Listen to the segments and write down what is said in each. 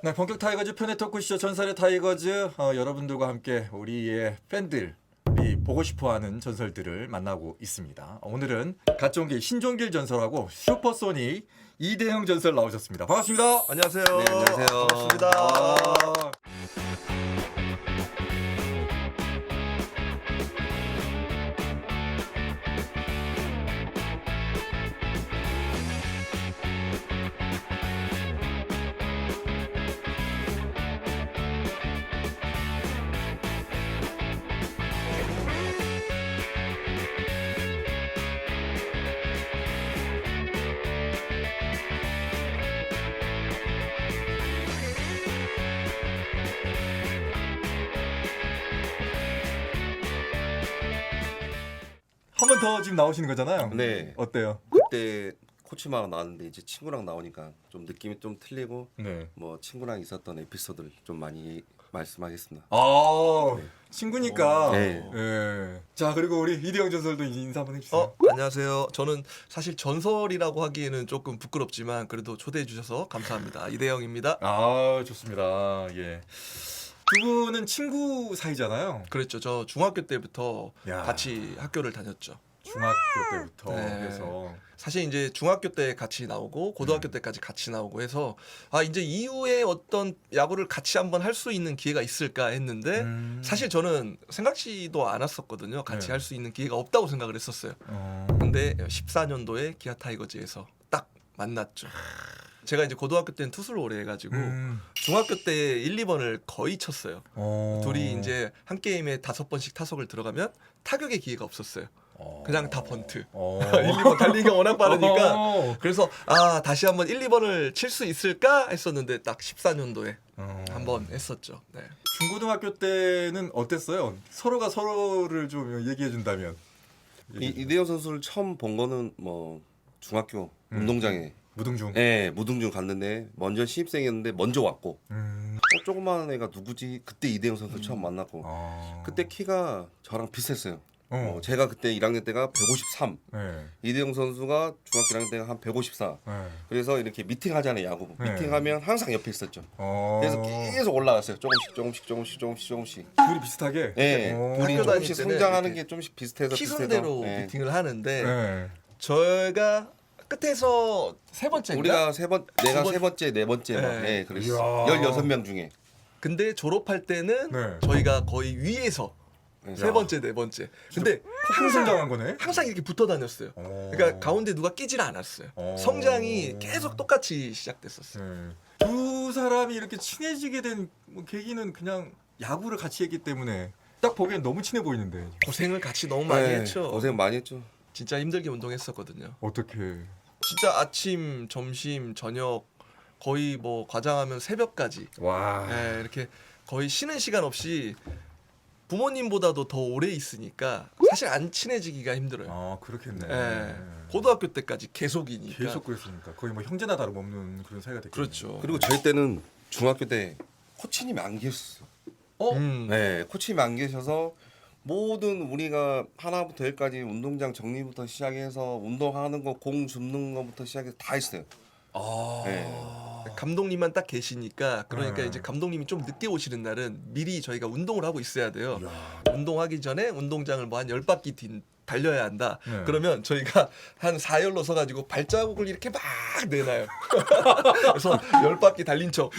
네, 본격 타이거즈 편의 토크쇼 전설의 타이거즈 여러분들과 함께 우리의 팬들이 보고 싶어하는 전설들을 만나고 있습니다. 오늘은 갓종길 신종길 전설하고 슈퍼소닉 이대형 전설 나오셨습니다. 반갑습니다. 안녕하세요. 네, 안녕하세요. 반갑습니다. 한 번 더 지금 나오시는 거잖아요. 네. 어때요? 그때 코치마가 나왔는데 이제 친구랑 나오니까 좀 느낌이 좀 틀리고 네. 뭐 친구랑 있었던 에피소드를 좀 많이 말씀하겠습니다. 아, 친구니까. 네. 예. 자, 그리고 우리 이대형 전설도 인사 한번 해주세요. 안녕하세요. 저는 사실 전설이라고 하기에는 조금 부끄럽지만 그래도 초대해 주셔서 감사합니다. 이대영입니다. 아, 좋습니다. 예. 두 분은 친구 사이잖아요. 그랬죠. 저 중학교 때부터 야. 같이 학교를 다녔죠. 중학교 때부터 네. 해서. 사실 이제 중학교 때 같이 나오고 고등학교 때까지 같이 나오고 해서 이제 이후에 어떤 야구를 같이 한번 할 수 있는 기회가 있을까 했는데 사실 저는 생각지도 않았었거든요. 같이 네. 할 수 있는 기회가 없다고 생각을 했었어요. 근데 14년도에 기아 타이거즈에서 딱 만났죠. 제가 이제 고등학교 때는 투수를 오래 해가지고 중학교 때 1, 2번을 거의 쳤어요. 둘이 이제 한 게임에 5번씩 타석을 들어가면 타격의 기회가 없었어요. 그냥 다 번트. 1, 2번 달리기가 워낙 빠르니까 그래서 다시 한번 1, 2번을 칠 수 있을까 했었는데 딱 14년도에 한번 했었죠. 네. 중고등학교 때는 어땠어요? 서로가 서로를 좀 얘기해 준다면. 이대영 선수를 처음 본 거는 뭐 중학교 운동장에 무등중. 무등중 갔는데 먼저 신입생이었는데 먼저 왔고 조그마한 애가 누구지? 그때 이대영 선수 처음 만났고 그때 키가 저랑 비슷했어요. 제가 그때 1학년 때가 153, 네. 이대영 선수가 중학교 1학년 때가 한 154. 네. 그래서 이렇게 미팅하잖아요, 야구. 네. 미팅하면 항상 옆에 있었죠. 그래서 계속 올라갔어요. 조금씩. 둘이 비슷하게. 네, 둘이 학교 조금씩 다닐 때는 성장하는 이렇게 게 조금씩 비슷해서 키 순대로 네. 미팅을 하는데 네. 저희가 끝에서 세 번째인가? 우리가 내가 번- 세 번째, 네 번째 막 네. 그랬어. 이야. 16명 중에. 근데 졸업할 때는 네. 저희가 거의 위에서 세 번째, 네 번째. 근데 항상 성장한 거네. 항상 이렇게 붙어 다녔어요. 그러니까 가운데 누가 끼질 않았어요. 성장이 계속 똑같이 시작됐었어요. 네. 두 사람이 이렇게 친해지게 된 계기는 그냥 야구를 같이 했기 때문에 딱 보기엔 너무 친해 보이는데 고생을 같이 너무 많이 네, 했죠. 고생 많이 했죠. 진짜 힘들게 운동했었거든요. 어떻게? 진짜 아침, 점심, 저녁 거의 뭐 과장하면 새벽까지 와. 이렇게 거의 쉬는 시간 없이 부모님보다도 더 오래 있으니까 사실 안 친해지기가 힘들어요. 아 그렇겠네. 고등학교 때까지 계속이니까. 계속 그랬으니까 거의 뭐 형제나 다름없는 그런 사이가 됐겠네. 그렇죠. 그리고 저희 때는 중학교 때 코치님이 안 계셨어요. 네, 코치님이 안 계셔서 모든 우리가 하나부터 열까지 운동장 정리부터 시작해서 운동하는 거, 공 줍는 거부터 시작해서 다 했어요. 네. 감독님만 딱 계시니까 그러니까 네. 이제 감독님이 좀 늦게 오시는 날은 미리 저희가 운동을 하고 있어야 돼요. 운동하기 전에 운동장을 뭐 한 10바퀴 달려야 한다. 네. 그러면 저희가 한 4열로 서가지고 발자국을 이렇게 막 내놔요. 그래서 10바퀴 달린 척.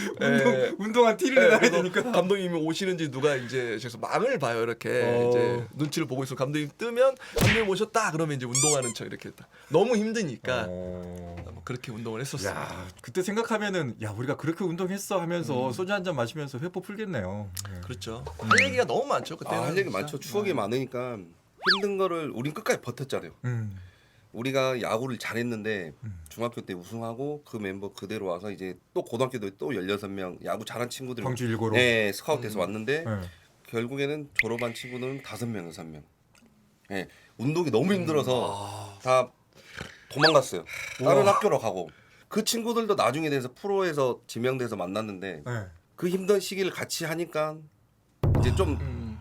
운동한 티를 내야 그래서 되니까. 감독님이 오시는지 누가 이제 그래서 망을 봐요 이렇게 이제 눈치를 보고 있어. 감독님 뜨면 감독님 오셨다 그러면 이제 운동하는 척 이렇게 했다. 너무 힘드니까 뭐 그렇게 운동을 했었어요. 야 그때 생각하면은 야 우리가 그렇게 운동했어 하면서 소주 한 잔 마시면서 회포 풀겠네요. 네. 그렇죠. 할 얘기가 너무 많죠 그때. 할 얘기 많죠. 추억이 많으니까 힘든 거를 우린 끝까지 버텼잖아요. 우리가 야구를 잘했는데 중학교 때 우승하고 그 멤버 그대로 와서 이제 또 고등학교도 또 16명 야구 잘한 친구들 광주 일고로. 스카우트해서 왔는데 네. 결국에는 졸업한 친구들은 5명, 6명. 네, 운동이 너무 힘들어서 다 도망갔어요. 다른 학교로 가고. 그 친구들도 나중에 돼서 프로에서 지명돼서 만났는데 네. 그 힘든 시기를 같이 하니까 이제 좀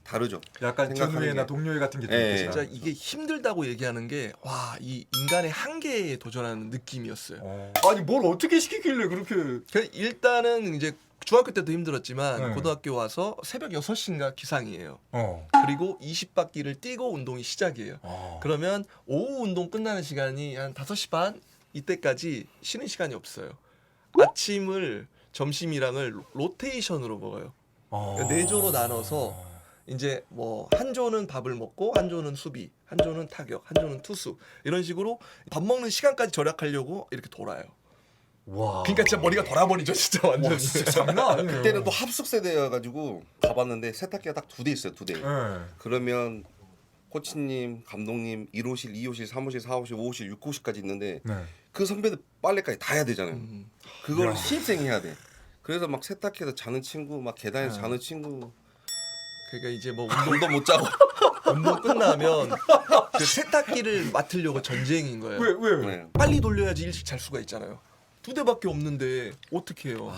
다르죠. 약간 생각하는 전우회나 게. 동료회 같은 게 예. 좀 진짜 이게 힘들다고 얘기하는 게 와 이 인간의 한계에 도전하는 느낌이었어요. 아니 뭘 어떻게 시키길래 그렇게 일단은 이제 중학교 때도 힘들었지만 네. 고등학교 와서 새벽 6시인가 기상이에요. 어. 그리고 20바퀴를 뛰고 운동이 시작이에요. 그러면 오후 운동 끝나는 시간이 한 5시 반 이때까지 쉬는 시간이 없어요. 아침을 점심이랑을 로테이션으로 먹어요. 그러니까 4조로 나눠서 이제 뭐 한 조는 밥을 먹고 한 조는 수비, 한 조는 타격, 한 조는 투수 이런 식으로 밥 먹는 시간까지 절약하려고 이렇게 돌아요. 와. 그러니까 진짜 머리가 돌아버리죠, 진짜 완전히. 와, 진짜 장난 아니에요. 그때는 또 합숙 세대여가지고 가봤는데 세탁기가 딱 2대 있어요. 2대. 네. 그러면 코치님, 감독님 1호실, 2호실, 3호실, 4호실, 5호실, 6호실까지 있는데 네. 그 선배들 빨래까지 다 해야 되잖아요. 그걸 야. 신입생이 해야 돼. 그래서 막 세탁기에서 자는 친구, 막 계단에서 네. 자는 친구 그러니까 이제 뭐 운동도 못 자고. 운동 끝나면 그 세탁기를 맡으려고 전쟁인 거예요. 왜? 네. 빨리 돌려야지 일찍 잘 수가 있잖아요. 2대밖에 없는데 어떻게 해요?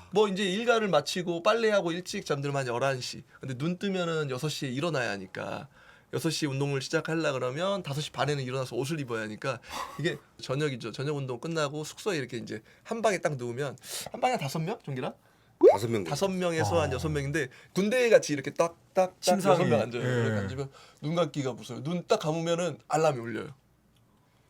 뭐 이제 일과를 마치고 빨래하고 일찍 잠들면 한 11시. 근데 눈 뜨면은 6시에 일어나야 하니까 6시에 운동을 시작하려 그러면 5시 반에는 일어나서 옷을 입어야 하니까 이게 저녁이죠. 저녁 운동 끝나고 숙소에 이렇게 이제 한 방에 딱 누우면 한 방에 한 5명? 종기랑? 5명. 5명에서 한 6명인데 군대 같이 이렇게 딱딱딱 침상이. 6명 앉아요. 예. 이렇게 앉으면 눈 감기가 무서워요. 눈 딱 감으면은 알람이 울려요.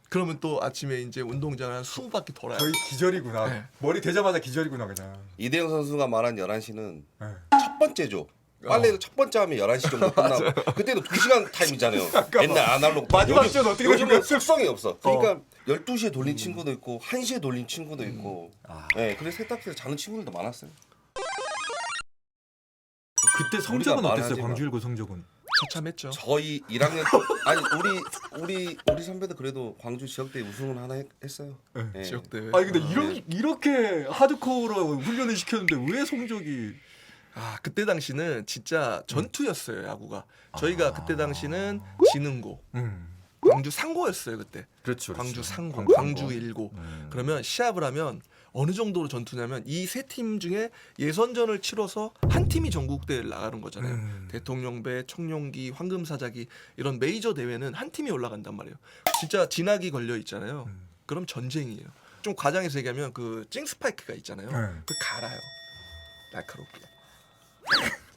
그러면 또 아침에 이제 운동장을 한 20바퀴 돌아요. 거의 기절이구나. 네. 머리 되자마자 기절이구나 그냥. 이대영 선수가 말한 11시는 네. 첫 번째죠. 빨래도 첫 번째 하면 11시 정도 끝나고 그때도 2시간 타임이잖아요. 옛날 아날로그 마지막 요즘- 시간 어떻게 되는 요즘은 거야? 숙성이 없어. 그러니까 12시에 돌린 친구도 있고 1시에 돌린 친구도 있고 아. 네, 그래서 세탁기에서 자는 친구들도 많았어요. 그때 성적은 우리가 어땠어요? 말하지 마. 광주일고 성적은? 처참했죠. 저희 1학년 아니 우리 선배도 그래도 광주 지역대회 우승을 하나 했어요. 네. 네. 지역 대회. 아니 근데 네. 이렇게 하드코어로 훈련을 시켰는데 왜 성적이? 아 그때 당시는 진짜 전투였어요 야구가. 저희가 그때 당시는 지능고, 광주 상고였어요 그때. 그렇죠. 광주 상고, 광주 광주 상고. 일고. 그러면 시합을 하면 어느 정도로 전투냐면 이 세 팀 중에 예선전을 치러서 한 팀이 전국대회를 나가는 거잖아요. 대통령배, 청룡기, 황금사자기 이런 메이저 대회는 한 팀이 올라간단 말이에요. 진짜 진학이 걸려 있잖아요. 그럼 전쟁이에요. 좀 과장해서 얘기하면 그 찡 스파이크가 있잖아요. 네. 그 갈아요. 날카롭게.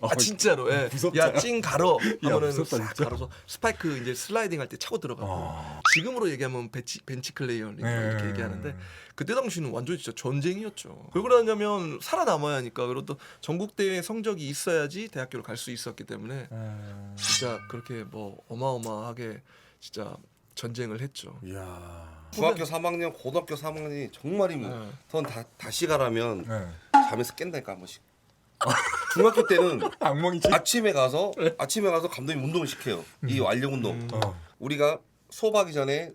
어, 아 진짜로. 예. 무섭다. 야 찡 갈어. 하면은 무섭다, 싹 진짜. 갈아서 스파이크 이제 슬라이딩 할 때 차고 들어가고. 아. 지금으로 얘기하면 벤치 클레이어링 네. 이렇게 얘기하는데 그때 당시는 완전 진짜 전쟁이었죠. 왜 그러냐면 살아남아야 하니까. 그리고 또 전국 대회 성적이 있어야지 대학교를 갈 수 있었기 때문에 진짜 그렇게 뭐 어마어마하게 진짜 전쟁을 했죠. 이야. 중학교 3학년, 고등학교 3학년이 정말이면 네. 전 다시 가라면 네. 잠에서 깬다니까 한 번씩. 중학교 때는 악몽이지. 아침에 가서 감독님 운동을 시켜요. 이 완력 운동. 어. 우리가 수업하기 전에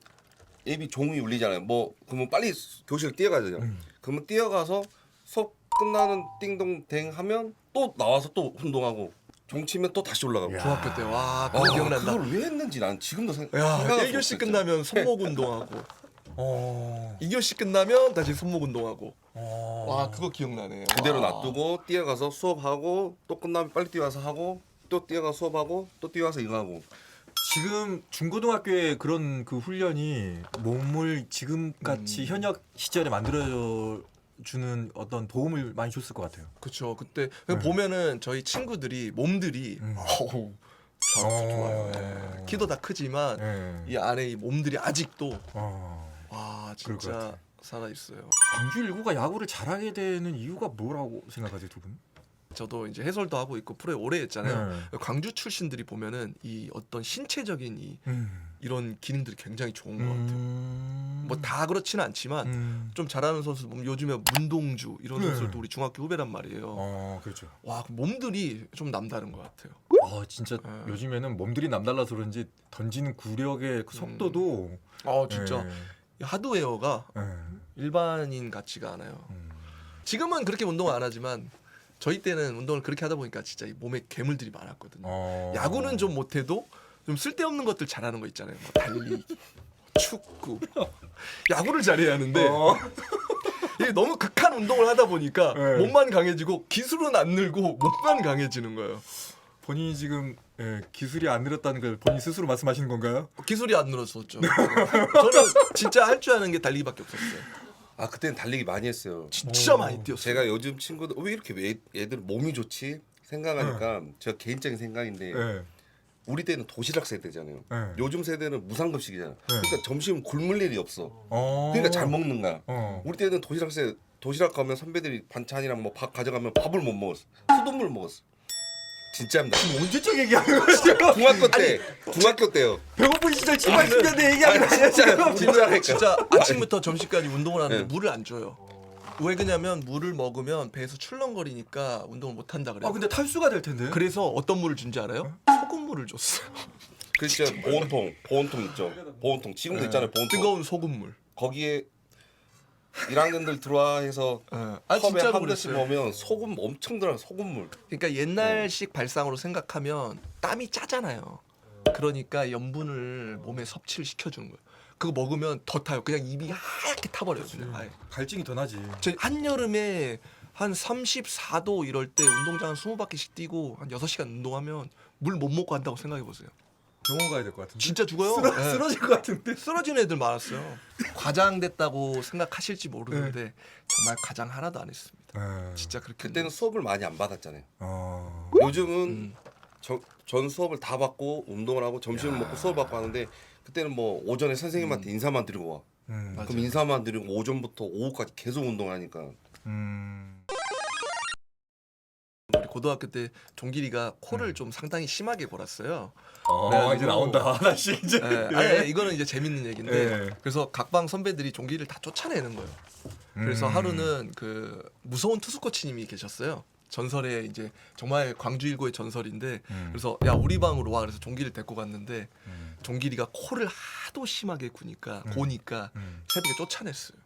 예비 종이 울리잖아요. 뭐 그러면 빨리 교실 뛰어가잖아요. 그러면 뛰어가서 수업 끝나는 띵동댕 하면 또 나와서 또 운동하고 종 치면 또 다시 올라가고. 야. 중학교 때 와 그거 기억난다. 그걸 왜 했는지 난 지금도 야 생각할 수 1교시 없어요, 끝나면 손목 운동하고 어. 2교시 끝나면 다시 손목 운동하고. 어. 와 그거 기억나네. 그대로 와. 놔두고 뛰어가서 수업하고 또 끝나면 빨리 뛰어와서 하고 또 뛰어가 수업하고 또 뛰어와서 이거 하고. 지금 중고등학교에 그런 그 훈련이 몸을 지금 같이 현역 시절에 만들어 주는 어떤 도움을 많이 줬을 것 같아요. 그쵸. 그때 보면은 저희 친구들이 몸들이 어우 좋아요. 예. 키도 다 크지만 네. 이 안에 이 몸들이 아직도 어. 와 그럴 것 진짜 같아. 살아 있어요. 광주 일구가 야구를 잘하게 되는 이유가 뭐라고 생각하세요, 두 분? 저도 이제 해설도 하고 있고 프로에 오래 했잖아요. 네. 광주 출신들이 보면은 이 어떤 신체적인 이런 기능들이 굉장히 좋은 것 같아요. 뭐 다 그렇지는 않지만 좀 잘하는 선수 보면 요즘에 문동주 이런 네. 선수들도 우리 중학교 후배란 말이에요. 어, 그렇죠. 와 몸들이 좀 남다른 것 같아요. 진짜 네. 요즘에는 몸들이 남달라서 그런지 던지는 구력의 그 속도도 진짜 네. 이 하드웨어가 네. 일반인 같지가 않아요. 지금은 그렇게 운동을 안 하지만 저희 때는 운동을 그렇게 하다 보니까 진짜 이 몸에 괴물들이 많았거든요. 야구는 좀 못해도 좀 쓸데없는 것들 잘하는 거 있잖아요. 뭐 달리기, 축구. 야구를 잘해야 하는데 이게 너무 극한 운동을 하다 보니까 네. 몸만 강해지고 기술은 안 늘고 몸만 강해지는 거예요. 본인이 지금 기술이 안 늘었다는 걸 본인 스스로 말씀하시는 건가요? 기술이 안 늘었었죠. 저는 진짜 할 줄 아는 게 달리기밖에 없었어요. 아 그때는 달리기 많이 했어요. 진짜 많이 뛰었어요. 제가 요즘 친구들 왜 이렇게 애들 몸이 좋지 생각하니까 제가 개인적인 생각인데 네. 우리 때는 도시락 세대잖아요. 네. 요즘 세대는 무상급식이잖아. 그러니까 점심 굶을 일이 없어. 어. 그러니까 잘 먹는 거야. 어. 우리 때는 도시락 가면 선배들이 반찬이랑 뭐 밥 가져가면 밥을 못 먹었어. 수돗물 먹었어. 진짜입니다. 언제적 얘기하는 거죠? 중학교 때요. 배고픈 시절 7, 80년대 얘기하는 거예요 지금? 진짜라니까. 진짜 아침부터 점심까지 운동을 하는데 네. 물을 안 줘요. 왜 그러냐면 물을 먹으면 배에서 출렁거리니까 운동을 못 한다 그래요. 아 근데 탈수가 될 텐데. 그래서 어떤 물을 준지 알아요? 소금물을 줬어요. 그렇죠. 보온통 있죠. 보온통 지금도 있잖아요. 보온통. 뜨거운 소금물. 거기에 1학년들 들어와 해서 아 컵에 진짜로 한 대씩 그랬어요. 먹으면 소금 엄청 들어가 소금물. 그러니까 옛날식 발상으로 생각하면 땀이 짜잖아요. 그러니까 염분을 몸에 섭취를 시켜주는 거예요. 그거 먹으면 더 타요. 그냥 입이 하얗게 타버려요. 그냥 아예. 갈증이 더 나지. 저 한여름에 한 34도 이럴 때 운동장 한 20바퀴씩 뛰고 한 6시간 운동하면 물 못 먹고 한다고 생각해 보세요. 병원 가야 될 것 같은데. 진짜 죽어요. 네. 쓰러질 것 같은데. 쓰러지는 애들 많았어요. 과장됐다고 생각하실지 모르는데 정말 과장 하나도 안 했습니다. 진짜 그렇게. 그때는 수업을 많이 안 받았잖아요. 어. 요즘은 전 수업을 다 받고 운동을 하고 점심을 먹고 수업 받고 하는데 그때는 뭐 오전에 선생님한테 인사만 드리고 와. 맞아요. 그럼 인사만 드리고 오전부터 오후까지 계속 운동하니까. 우리 고등학교 때 종길이가 코를 좀 상당히 심하게 골았어요. 어, 이제 나온다 하나씩 이제. 네. 아니, 이거는 이제 재밌는 얘기인데 네. 그래서 각방 선배들이 종길이를 다 쫓아내는 거예요. 그래서 하루는 그 무서운 투수 코치님이 계셨어요. 전설의 이제 정말 광주 일고의 전설인데 그래서 야 우리 방으로 와 그래서 종길이를 데리고 갔는데 종길이가 코를 하도 심하게 고니까 새벽에 쫓아냈어요.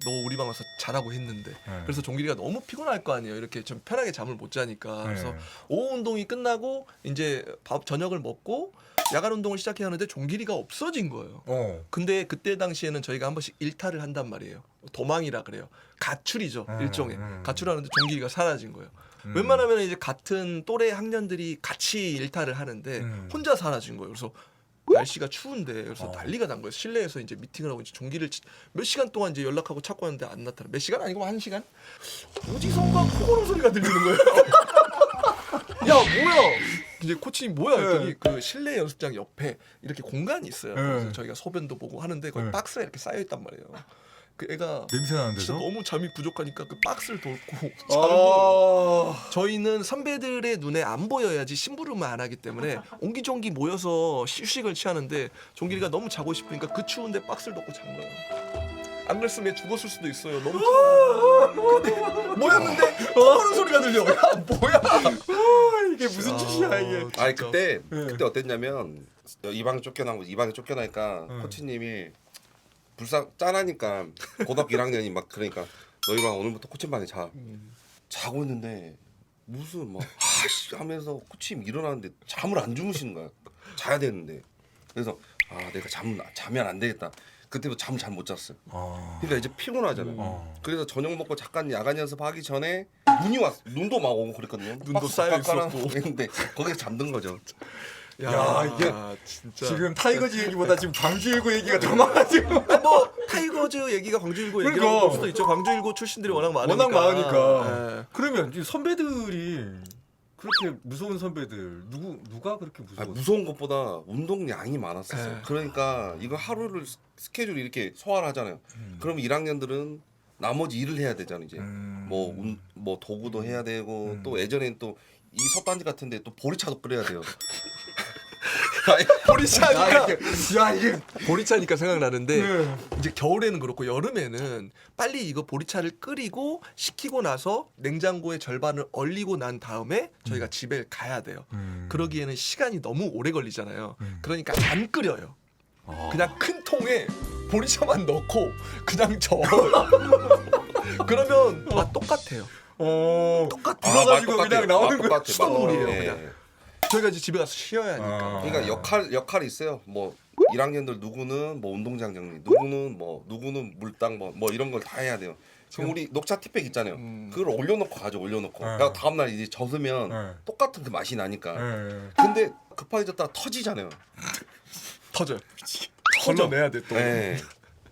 너 우리 방 와서 자라고 했는데 그래서 종길이가 너무 피곤할 거 아니에요. 이렇게 좀 편하게 잠을 못 자니까 그래서 오후 운동이 끝나고 이제 저녁을 먹고 야간 운동을 시작해야 하는데 종길이가 없어진 거예요. 근데 그때 당시에는 저희가 한 번씩 일탈을 한단 말이에요. 도망이라 그래요. 가출이죠. 일종의 가출하는데 종길이가 사라진 거예요. 웬만하면 이제 같은 또래 학년들이 같이 일탈을 하는데 혼자 사라진 거예요. 그래서 날씨가 추운데 그래서 난리가 난 거예요. 실내에서 이제 미팅을 하고 이제 종기를 몇 시간 동안 이제 연락하고 찾고 왔는데 안 나타나. 몇 시간 아니고 1시간? 어디선가 코고는 소리가 들리는 거예요. 야 뭐야? 이제 코치님 뭐야 했더니 그 실내 연습장 옆에 이렇게 공간이 있어요. 그래서 저희가 소변도 보고 하는데 거기 박스가 이렇게 쌓여 있단 말이에요. 그 애가 냄새 나는데도? 진짜 너무 잠이 부족하니까 그 박스를 덮고 자는 거예요. 저희는 선배들의 눈에 안 보여야지 심부름을 안 하기 때문에 옹기종기 모여서 휴식을 취하는데 종길이가 너무 자고 싶으니까 그 추운데 박스를 덮고 잔 거예요. 안 그랬으면 죽었을 수도 있어요. 너무 추워. 근데 뭐였는데 코고는 소리가 들려. 야 뭐야? 이게 무슨 짓이야 이게. 아니 그때 어땠냐면 이 방에 쫓겨나니까 코치님이 불쌍 짠하니까 고등학교 1학년이 막 그러니까 너희랑 오늘부터 코치님 방에 자고 있는데 무슨 막 아씨 하면서 코치님 일어나는데 잠을 안 주무시는 거야. 자야 되는데 그래서 내가 자면 안 되겠다. 그때부터 잠 잘 못 잤어요. 그러니까 이제 피곤하잖아요. 그래서 저녁 먹고 잠깐 야간 연습하기 전에 눈이 왔어. 눈도 막 오고 그랬거든요. 눈도 쌓여 있었고 했는데 거기서 잠든 거죠. 야, 이게 진짜 지금 타이거즈 얘기보다 지금 광주일고 얘기가 더 많아지고. 뭐 타이거즈 얘기가 광주일고 얘기라고 그러니까. 볼 수도 있죠. 광주일고 출신들이 워낙 많으니까. 워낙 많으니까. 네. 그러면 이 선배들이 그렇게 무서운 선배들 누가 그렇게 무서워? 무서운 것보다 운동량이 많았었어요. 네. 그러니까 이거 하루를 스케줄 이렇게 소화를 하잖아요. 그럼 1학년들은 나머지 일을 해야 되잖아요. 이제 뭐 도구도 해야 되고 또 예전엔 또 이 섭단지 같은데 또 보리차도 끓여야 돼요. 보리차니까 야 이게 보리차니까 생각나는데 이제 겨울에는 그렇고 여름에는 빨리 이거 보리차를 끓이고 식히고 나서 냉장고에 절반을 얼리고 난 다음에 저희가 집에 가야 돼요. 그러기에는 시간이 너무 오래 걸리잖아요. 그러니까 안 끓여요. 그냥 큰 통에 보리차만 넣고 그냥 저어요. 그러면 맛 똑같아요. 똑같아. 불어가지고 그냥 나오는 거야. 수돗물이에요, 네. 그냥. 저희가 이제 집에 가서 쉬어야 하니까. 그러니까 역할이 있어요. 뭐 1학년들 누구는 뭐 운동장 정리, 누구는 물당 뭐 이런 걸 다 해야 돼요. 그럼 우리 녹차 티백 있잖아요. 음. 그걸 올려놓고 가죠. 올려놓고. 그러니까 다음 날 이제 젖으면 똑같은 그 맛이 나니까. 근데 급하게 터지잖아요. 터져요. 걸러내야 돼 또. 네.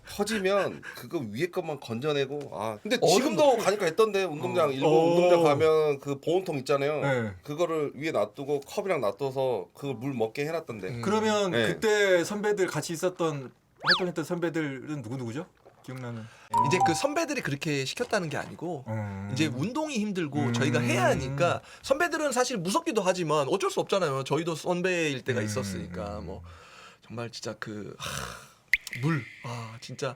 터지면 그거 위에 것만 건져내고 근데 얼음도- 지금도 가니까 했던데 운동장 일본 운동장 가면 그 보온통 있잖아요. 네. 그거를 위에 놔두고 컵이랑 놔둬서 그걸 물 먹게 해놨던데. 그러면 네. 그때 선배들 같이 있었던 활동했던 선배들은 누구죠? 기억나는. 이제 그 선배들이 그렇게 시켰다는 게 아니고 이제 운동이 힘들고 음. 저희가 해야 하니까 선배들은 사실 무섭기도 하지만 어쩔 수 없잖아요. 저희도 선배일 때가 있었으니까 뭐 정말 진짜 그 물 진짜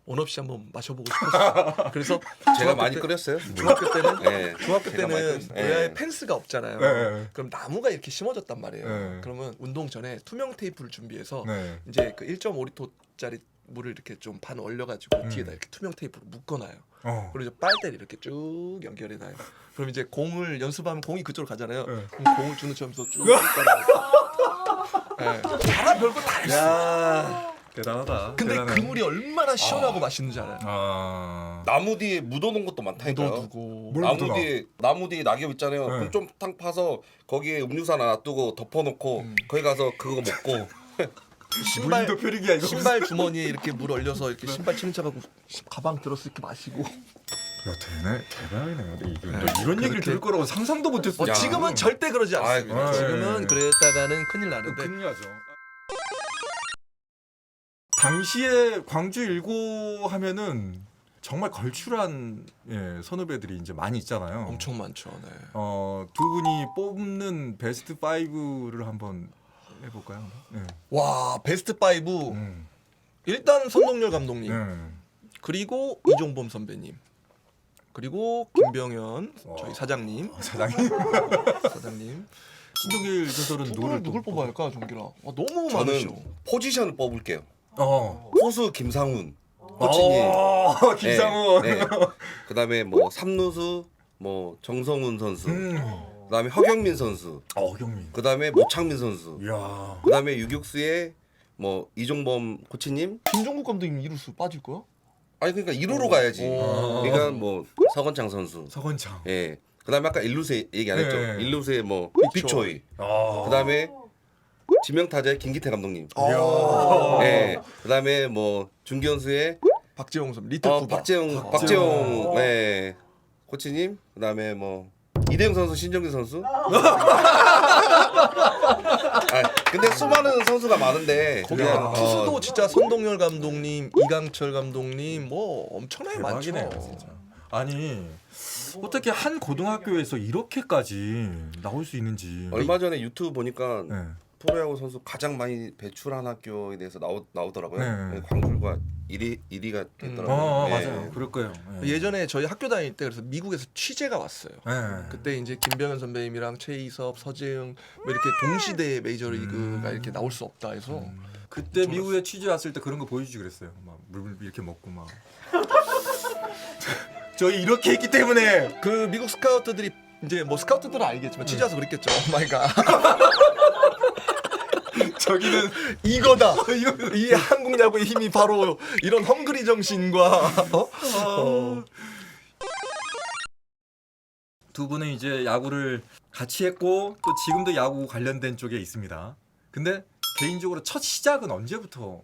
원 없이 한번 마셔보고 싶었어요. 그래서 제가 많이 끓였어요. 중학교 때는 네. 중학교 제가 많이 때는 끓였어요. 외야에 네. 펜스가 없잖아요. 네. 그럼 나무가 이렇게 심어졌단 말이에요. 네. 그러면 운동 전에 투명 테이프를 준비해서 네. 이제 그 1.5리터짜리 물을 이렇게 좀 반 얼려가지고 뒤에다 이렇게 투명 테이프로 묶어놔요. 그리고 이제 빨대를 이렇게 쭉 연결해놔요. 그럼 이제 공을 연습하면 공이 그쪽으로 가잖아요. 네. 그럼 공을 주는 점에서 쭉 따라가요. 바람 별거 다 했어. 야 대단하다. 근데 대단해. 그 물이 얼마나 시원하고 맛있는지 알아요? 나무 뒤에 묻어놓은 것도 많다니까요. 묻어두고 뭘 묻어놔? 나무 뒤에 낙엽 있잖아요. 네. 그럼 좀 탕 파서 거기에 음료수 하나 놔두고 덮어놓고 거기 가서 그거 먹고 신발 무인도 표리기야 이거. 신발 주머니에 이렇게 물 얼려서 이렇게 신발 침착하고 가방 들었을 때 이렇게 마시고. 야 되네 대박이네. 너 이런 얘기를 들을 거라고 상상도 못했어. 야. 지금은 절대 그러지 않습니다. 아이고, 지금은 네. 그랬다가는 큰일 나는데. 큰일 나죠. 당시에 광주 일고 하면은 정말 걸출한 선후배들이 이제 많이 있잖아요. 엄청 많죠. 네. 두 분이 뽑는 베스트 5를 한번 해볼까요? 네. 와 베스트 5 일단 선동열 감독님 그리고 이종범 선배님 그리고 김병현 저희 사장님 사장님 신동길 전설은 누굴 뽑아야 할까 종길아? 너무 저는 많으셔. 포지션을 뽑을게요. 어. 포수 김상훈 코치님. 김상훈. 네, 네. 그다음에 뭐 삼루수 뭐 정성훈 선수. 음. 그다음에 허경민 선수. 경민. 그다음에 모창민 선수. 이야. 그다음에 유격수에 뭐 이종범 코치님. 김종국 감독님 이루수 빠질 거야? 아니 그러니까 1루로 가야지. 오. 그러니까 뭐 서건창 선수. 서건창. 예. 그다음에 아까 1루수 얘기 안 했죠. 네. 1루수에 뭐 빅초이. 아. 그다음에 지명타자의 김기태 감독님. 이야. 예. 그다음에 뭐 중견수의 박재홍 선배 리틀 푸바. 박재홍 네. 코치님. 그다음에 뭐 이대영 선수, 신정규 선수. 근데 수많은 선수가 많은데 거기가 그냥, 투수도 진짜 선동열 감독님, 이강철 감독님 뭐 엄청나게 많죠. 대박이네요, 진짜. 아니 어떻게 한 고등학교에서 이렇게까지 나올 수 있는지. 얼마 전에 유튜브 보니까 네. 프로야구 선수 가장 많이 배출한 학교에 대해서 나오더라고요. 네. 광주가 1위가 됐더라고요. 네. 맞아요. 그럴 거예요. 네. 예전에 저희 학교 다닐 때 그래서 미국에서 취재가 왔어요. 네. 그때 이제 김병현 선배님이랑 최희섭, 서재영 뭐 이렇게 동시대 메이저리그가 이렇게 나올 수 없다 해서 그때 미국에 취재 왔을 때 그런 거 보여주지 그랬어요. 막 물 이렇게 먹고 막. 저희 이렇게 했기 때문에 그 미국 스카우트들이 이제 뭐 스카우트들은 알겠지만 취재 와서 그랬겠죠. 오 마이 갓. 저기는 이거다. 이 한국 야구의 힘이 바로 이런 헝그리 정신과 두 분은 이제 야구를 같이 했고 또 지금도 야구 관련된 쪽에 있습니다. 근데 개인적으로 첫 시작은 언제부터?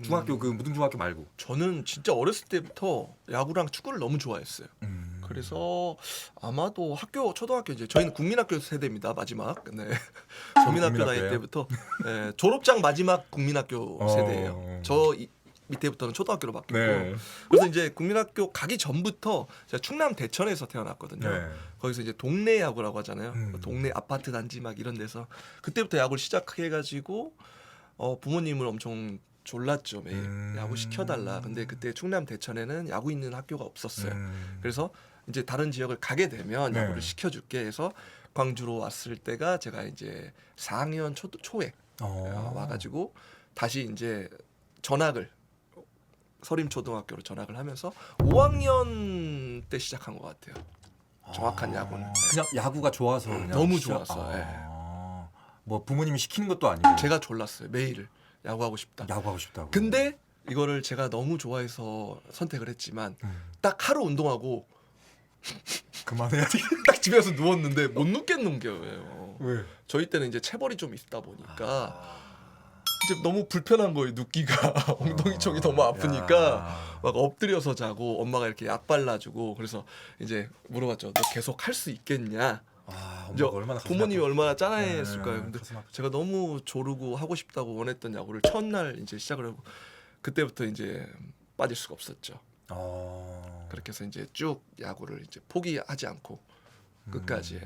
중학교 그 무등중학교 말고. 저는 진짜 어렸을 때부터 야구랑 축구를 너무 좋아했어요. 그래서 아마도 초등학교 이제 저희는 국민학교 세대입니다. 마지막. 네. 국민학교 다닐 국민학교예요? 때부터 네, 졸업장 마지막 국민학교 세대예요. 저 밑에부터는 초등학교로 바뀌고. 네. 그래서 이제 국민학교 가기 전부터 제가 충남 대천에서 태어났거든요. 네. 거기서 이제 동네 야구라고 하잖아요. 동네 아파트 단지 막 이런 데서 그때부터 야구를 시작해가지고 부모님을 엄청 졸랐죠. 매일 야구 시켜달라. 근데 그때 충남 대천에는 야구 있는 학교가 없었어요. 그래서 이제 다른 지역을 가게 되면 네. 야구를 시켜줄게 해서 광주로 왔을 때가 제가 이제 4학년 초에 와가지고 다시 이제 전학을 서림초등학교로 전학을 하면서 5학년 때 시작한 것 같아요. 정확한 야구는. 그냥 야구가 좋아서 그냥 너무 시작- 좋았어, 예. 뭐 부모님이 시키는 것도 아니고 제가 졸랐어요. 매일 야구하고 싶다. 야구하고 싶다고. 근데 이거를 제가 너무 좋아해서 선택을 했지만 딱 하루 운동하고 그만해야지. 딱 집에 가서 누웠는데 못 눕겠는 거예요. 왜? 저희 때는 이제 체벌이 좀 있다 보니까 이제 너무 불편한 거예요. 눕기가 엉덩이 쪽이 너무 아프니까 야. 막 엎드려서 자고 엄마가 이렇게 약 발라주고 그래서 이제 물어봤죠. 너 계속 할 수 있겠냐? 엄마가 얼마나 가슴이 부모님이 아팠- 얼마나 짠했을까요? 근데 가슴 아팠- 제가 너무 조르고 하고 싶다고 원했던 야구를 첫날 이제 시작을 하고 그때부터 이제 빠질 수가 없었죠. 그렇게 해서 이제 쭉 야구를 이제 포기하지 않고 끝까지.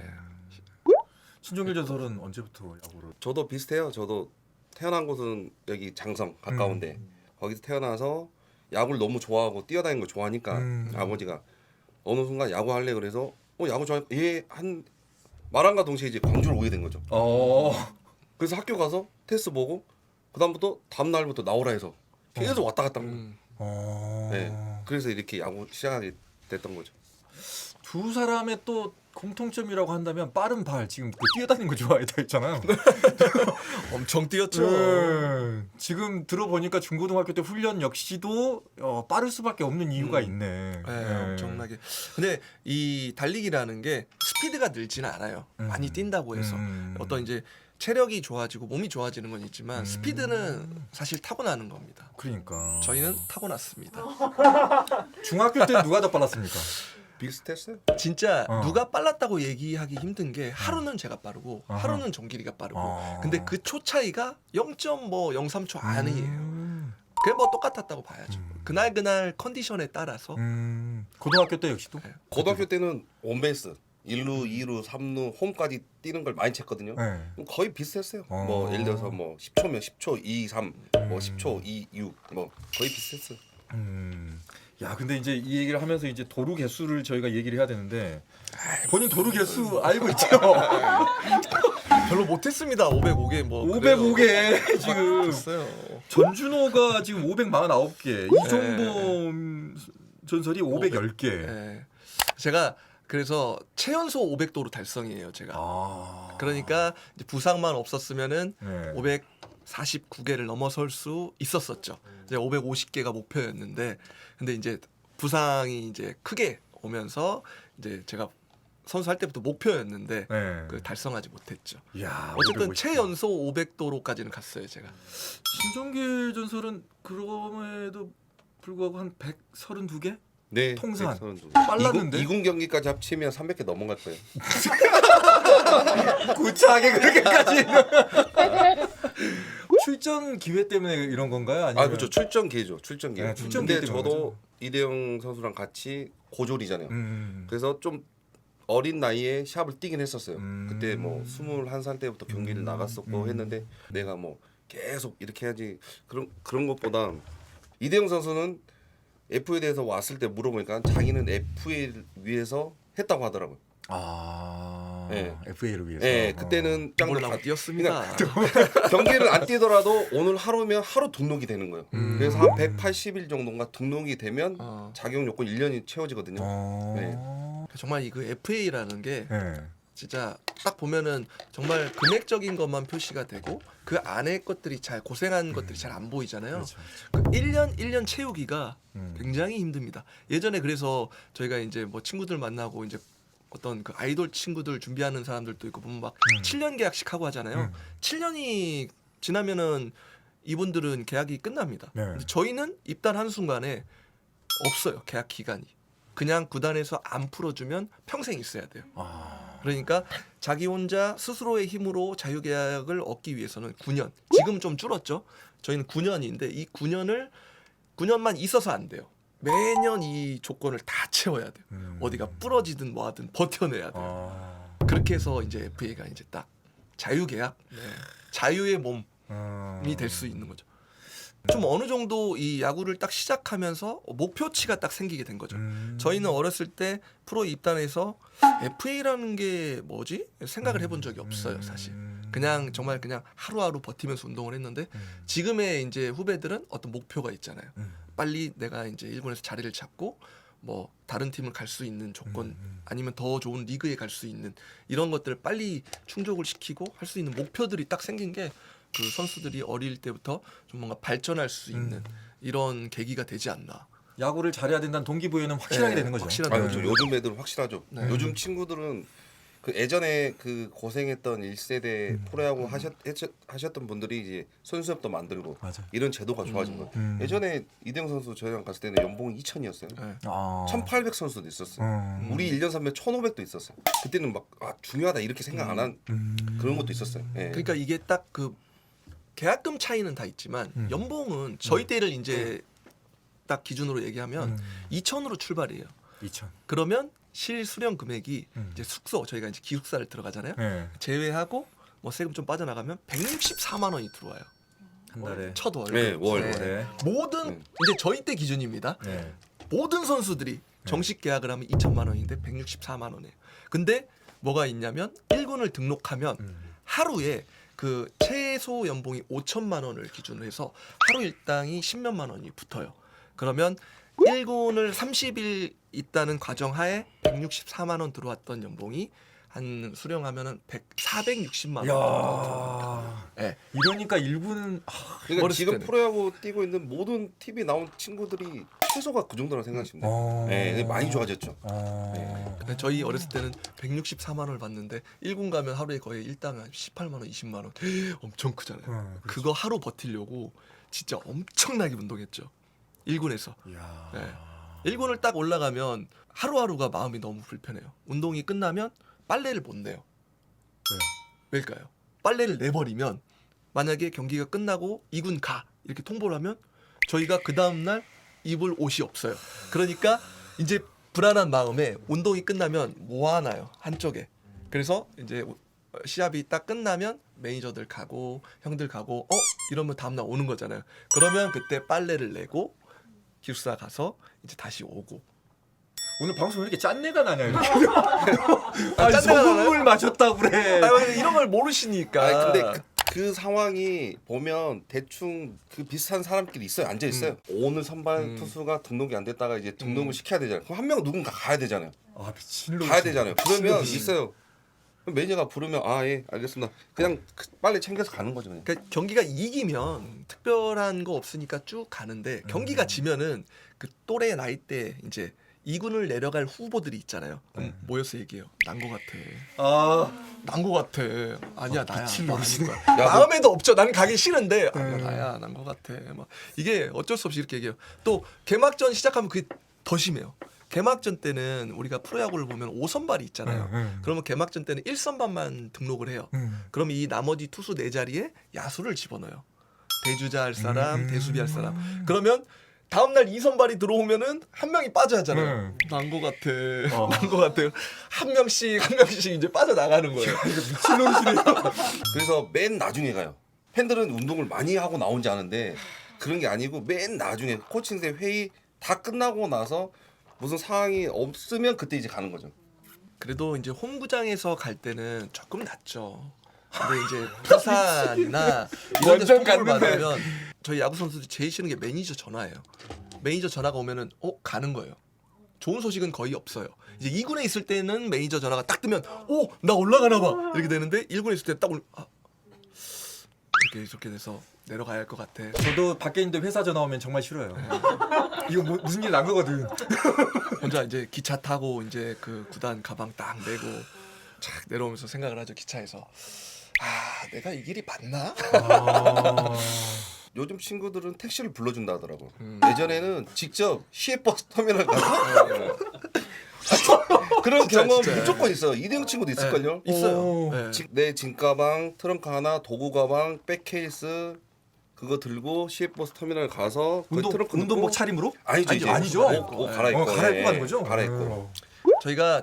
신종길 전설은 언제부터 야구를? 저도 비슷해요. 저도 태어난 곳은 여기 장성 가까운데 거기서 태어나서 야구를 너무 좋아하고 뛰어다니는 걸 좋아하니까 아버지가 어느 순간 야구 할래 그래서 야구 좋아 얘한 말한과 동시에 이제 광주를 오게 된 거죠. 그래서 학교 가서 테스트 보고 그다음부터 다음 날부터 나오라 해서 계속 왔다 갔다 한 거예요. 네. 그래서 이렇게 야구 시작하게 됐던 거죠. 두 사람의 또 공통점이라고 한다면 빠른 발, 지금 그 뛰어다니는 거 좋아했다 했잖아요. 엄청 뛰었죠. 네. 지금 들어보니까 중고등학교 때 훈련 역시도 빠를 수밖에 없는 이유가 있네. 네, 엄청나게. 근데 이 달리기라는 게 스피드가 늘지는 않아요. 많이 뛴다고 해서 어떤 이제 체력이 좋아지고 몸이 좋아지는 건 있지만 스피드는 사실 타고나는 겁니다. 그러니까 저희는 타고났습니다. 중학교 때 누가 더 빨랐습니까? 비슷했어요. 진짜 누가 빨랐다고 얘기하기 힘든 게 하루는 제가 빠르고 하루는 정길이가 빠르고 근데 그 초 차이가 0.03초 안이에요. 그게 뭐 똑같았다고 봐야죠. 그날 컨디션에 따라서 고등학교 때 역시도? 네. 고등학교 때는 원베이스 1루, 2루, 3루, 홈까지 뛰는 걸 많이 쳤거든요. 네. 거의 비슷했어요. 뭐 예를 들어서 뭐 10초면 10초 2, 3, 뭐 10초 2, 6, 뭐 거의 비슷했어요. 야, 근데 이제 이 얘기를 하면서 이제 도루 개수를 저희가 얘기를 해야 되는데 본인 도루 개수 알고 있죠? 별로 못했습니다. 505개 뭐 505개 지금 했어요. 전준호가 지금 549개, 이종범 전설이 510개. 네. 제가 그래서 최연소 500도로 달성이에요. 제가. 그러니까 이제 부상만 없었으면은 네. 549개를 넘어설 수 있었었죠. 이제 550개가 목표였는데, 근데 이제 부상이 이제 크게 오면서 이제 제가 선수할 때부터 목표였는데 네. 그 달성하지 못했죠. 야, 어쨌든 550개. 최연소 500도로까지는 갔어요, 제가. 신종길 전설은 그럼에도 불구하고 한 132개? 네. 통산. 132. 빨랐는데? 2군 경기까지 합치면 300개 넘어갈 거예요. 구차하게 그렇게까지. 출전 기회 때문에 이런 건가요? 아니면 그렇죠. 출전 기회죠. 출전 기회. 네, 출전 근데 기회 때문에 저도 그렇죠. 이대영 선수랑 같이 고졸이잖아요. 음. 그래서 좀 어린 나이에 샵을 뛰긴 했었어요. 음. 그때 뭐 21살 때부터 경기를 나갔었고 했는데 내가 뭐 계속 이렇게 해야지 그런 것보다 이대영 선수는 FA에 대해서 왔을 때 물어보니까 자기는 FA를 위해서 했다고 하더라고요. 네. FA를 위해서. 네, 그때는 짱 몰라고 뛰었습니다. 경기를 안 뛰더라도 오늘 하루면 하루 등록이 되는 거예요. 그래서 한 180일 정도가 등록이 되면 자격 요건 1년이 채워지거든요. 네. 정말 이 그 FA라는 게 네. 진짜 딱 보면은 정말 금액적인 것만 표시가 되고 그 안에 것들이 잘 고생한 것들이 잘 안 보이잖아요. 그렇죠. 그 1년 채우기가 음. 굉장히 힘듭니다. 예전에 그래서 저희가 이제 뭐 친구들 만나고 이제 어떤 그 아이돌 친구들 준비하는 사람들도 있고 보면 막 7년 계약씩 하고 하잖아요. 7년이 지나면은 이분들은 계약이 끝납니다. 네. 근데 저희는 입단한 순간에 없어요. 계약 기간이. 그냥 구단에서 안 풀어주면 평생 있어야 돼요. 그러니까 자기 혼자 스스로의 힘으로 자유계약을 얻기 위해서는 9년. 지금 좀 줄었죠. 저희는 9년인데 이 9년만 있어서 안 돼요. 매년 이 조건을 다 채워야 돼요. 어디가 부러지든 뭐하든 버텨내야 돼요. 그렇게 해서 이제 FA가 이제 딱 자유계약, 자유의 몸이 될 수 있는 거죠. 좀 어느 정도 이 야구를 딱 시작하면서 목표치가 딱 생기게 된 거죠. 저희는 어렸을 때 프로 입단해서 FA라는 게 뭐지? 생각을 해본 적이 없어요, 사실. 그냥 정말 그냥 하루하루 버티면서 운동을 했는데 지금의 이제 후배들은 어떤 목표가 있잖아요. 빨리 내가 이제 일본에서 자리를 잡고 뭐 다른 팀을 갈 수 있는 조건 아니면 더 좋은 리그에 갈 수 있는 이런 것들을 빨리 충족을 시키고 할 수 있는 목표들이 딱 생긴 게 그 선수들이 어릴 때부터 좀 뭔가 발전할 수 있는 이런 계기가 되지 않나. 야구를 잘해야 된다는 동기부여는 확실하게 네, 되는 거죠. 확실한 아유, 거죠. 요즘 애들은 확실하죠. 네. 요즘 친구들은 그 예전에 그 고생했던 1세대 프로야구 하셨던 분들이 이제 선수협도 만들고 맞아. 이런 제도가 좋아진 거예요. 예전에 이대영 선수 저희랑 갔을 때는 연봉이 2천이었어요. 네. 1,800 선수도 있었어요. 우리 1년 3면 1,500도 있었어요. 그때는 막 중요하다 이렇게 생각 안 한 그런 것도 있었어요. 예. 그러니까 이게 딱 그 계약금 차이는 다 있지만 연봉은 저희 때를 이제 딱 기준으로 얘기하면 2천으로 출발이에요. 2천. 그러면 실수령 금액이 이제 숙소 저희가 이제 기숙사를 들어가잖아요. 네. 제외하고 뭐 세금 좀 빠져나가면 164만 원이 들어와요. 한 달에. 첫 월급. 네, 월. 네. 모든 이제 저희 때 기준입니다. 네. 모든 선수들이 정식 계약을 하면 2천만 원인데 164만 원이에요. 근데 뭐가 있냐면 1군을 등록하면 하루에 그 최소 연봉이 5천만 원을 기준으로 해서 하루 일당이 10몇만 원이 붙어요. 그러면 1군을 30일 있다는 가정하에 164만 원 들어왔던 연봉이 한 수령하면은 460만 원 정도 들어옵니다. 야. 네. 이러니까 일부는 그러니까 어렸을 지금 때는. 프로야구 뛰고 있는 모든 TV 나온 친구들이 최소가 그 정도라고 생각하시면 돼요. 네, 많이 좋아졌죠. 근데 저희 어렸을 때는 164만 원을 받는데 1군 가면 하루에 거의 일당 한 18만 원, 20만 원 엄청 크잖아요. 그렇죠. 그거 하루 버티려고 진짜 엄청나게 운동했죠. 1군에서. 야. 네. 1군을 딱 올라가면 하루하루가 마음이 너무 불편해요. 운동이 끝나면 빨래를 못 내요. 왜요? 왜일까요? 빨래를 내버리면 만약에 경기가 끝나고 2군 가 이렇게 통보를 하면 저희가 그 다음날 입을 옷이 없어요. 그러니까 이제 불안한 마음에 운동이 끝나면 모아놔요. 한쪽에. 그래서 이제 시합이 딱 끝나면 매니저들 가고 형들 가고 이러면 다음날 오는 거잖아요. 그러면 그때 빨래를 내고 기숙사 가서 이제 다시 오고. 오늘 방송 왜 이렇게 짠내가 나냐 이렇게. 짠내가 소금물 마셨다고 그래. 이런 걸 모르시니까. 아니, 근데 그 상황이 보면 대충 그 비슷한 사람끼리 있어요. 앉아 있어요. 오늘 선발 투수가 등록이 안 됐다가 이제 등록을 시켜야 되잖아요. 그럼 한 명 누군가 가야 되잖아요. 아 미친놈. 가야 되잖아요. 그러면 미친놈이. 있어요. 그럼 매니저가 부르면 예 알겠습니다. 그냥 빨리 챙겨서 가는 거죠. 그냥. 그러니까 경기가 이기면 특별한 거 없으니까 쭉 가는데 경기가 지면은 그 또래 나이 때 이제 2군을 내려갈 후보들이 있잖아요. 그럼 모여서 얘기해요. 난 거 같아. 난 거 같아. 아니야 나야. 너 아닐 거야. 야, 마음에도 없죠. 나는 가기 싫은데 아니야 나야. 난 거 같아. 막 이게 어쩔 수 없이 이렇게 얘기해요. 또 개막전 시작하면 그게 더 심해요. 개막전 때는 우리가 프로야구를 보면 5선발이 있잖아요. 그러면 개막전 때는 1선발만 등록을 해요. 그럼 이 나머지 투수 4자리에 야수를 집어넣어요. 대주자 할 사람, 대수비 할 사람. 그러면 다음날 2선발이 들어오면은 한 명이 빠져 하잖아요. 난 거 같아. 난 거 같아요. 한 명씩 이제 빠져나가는 거예요. 미친놈이시네요. 그래서 맨 나중에 가요. 팬들은 운동을 많이 하고 나오지 않은데 그런 게 아니고 맨 나중에 코칭대 회의 다 끝나고 나서 무슨 상황이 없으면 그때 이제 가는 거죠. 그래도 이제 홈구장에서 갈 때는 조금 낫죠. 근데 이제 부산이나 이런 데서 원정 통보를 갔는데. 받으면 저희 야구 선수들이 제일 싫은 게 매니저 전화예요. 매니저 전화가 오면은 가는 거예요. 좋은 소식은 거의 없어요. 이제 2군에 있을 때는 매니저 전화가 딱 뜨면 나 올라가나 봐 이렇게 되는데 1군에 있을 때 딱 이렇게 돼서 내려가야 할 것 같아. 저도 밖에 있는데 회사 전화 오면 정말 싫어요. 이거 무슨 일 난 거거든. 혼자 이제 기차 타고 이제 그 구단 가방 딱 메고 착 내려오면서 생각을 하죠. 기차에서 내가 이 길이 맞나? 요즘 친구들은 택시를 불러준다 하더라고. 예전에는 직접 시외버스 터미널 가서 그런 진짜, 경험 진짜. 무조건 있어요. 이대형 친구도 있을걸요. 있어요. 네. 내 짐가방, 트렁크 하나, 도구 가방, 백케이스 그거 들고 시외버스 터미널 가서 거기 트렁크 운동복 넣고 차림으로? 아니죠 이제 아니죠. 옷 갈아입고 갈아입고 가는 거죠. 갈아입고.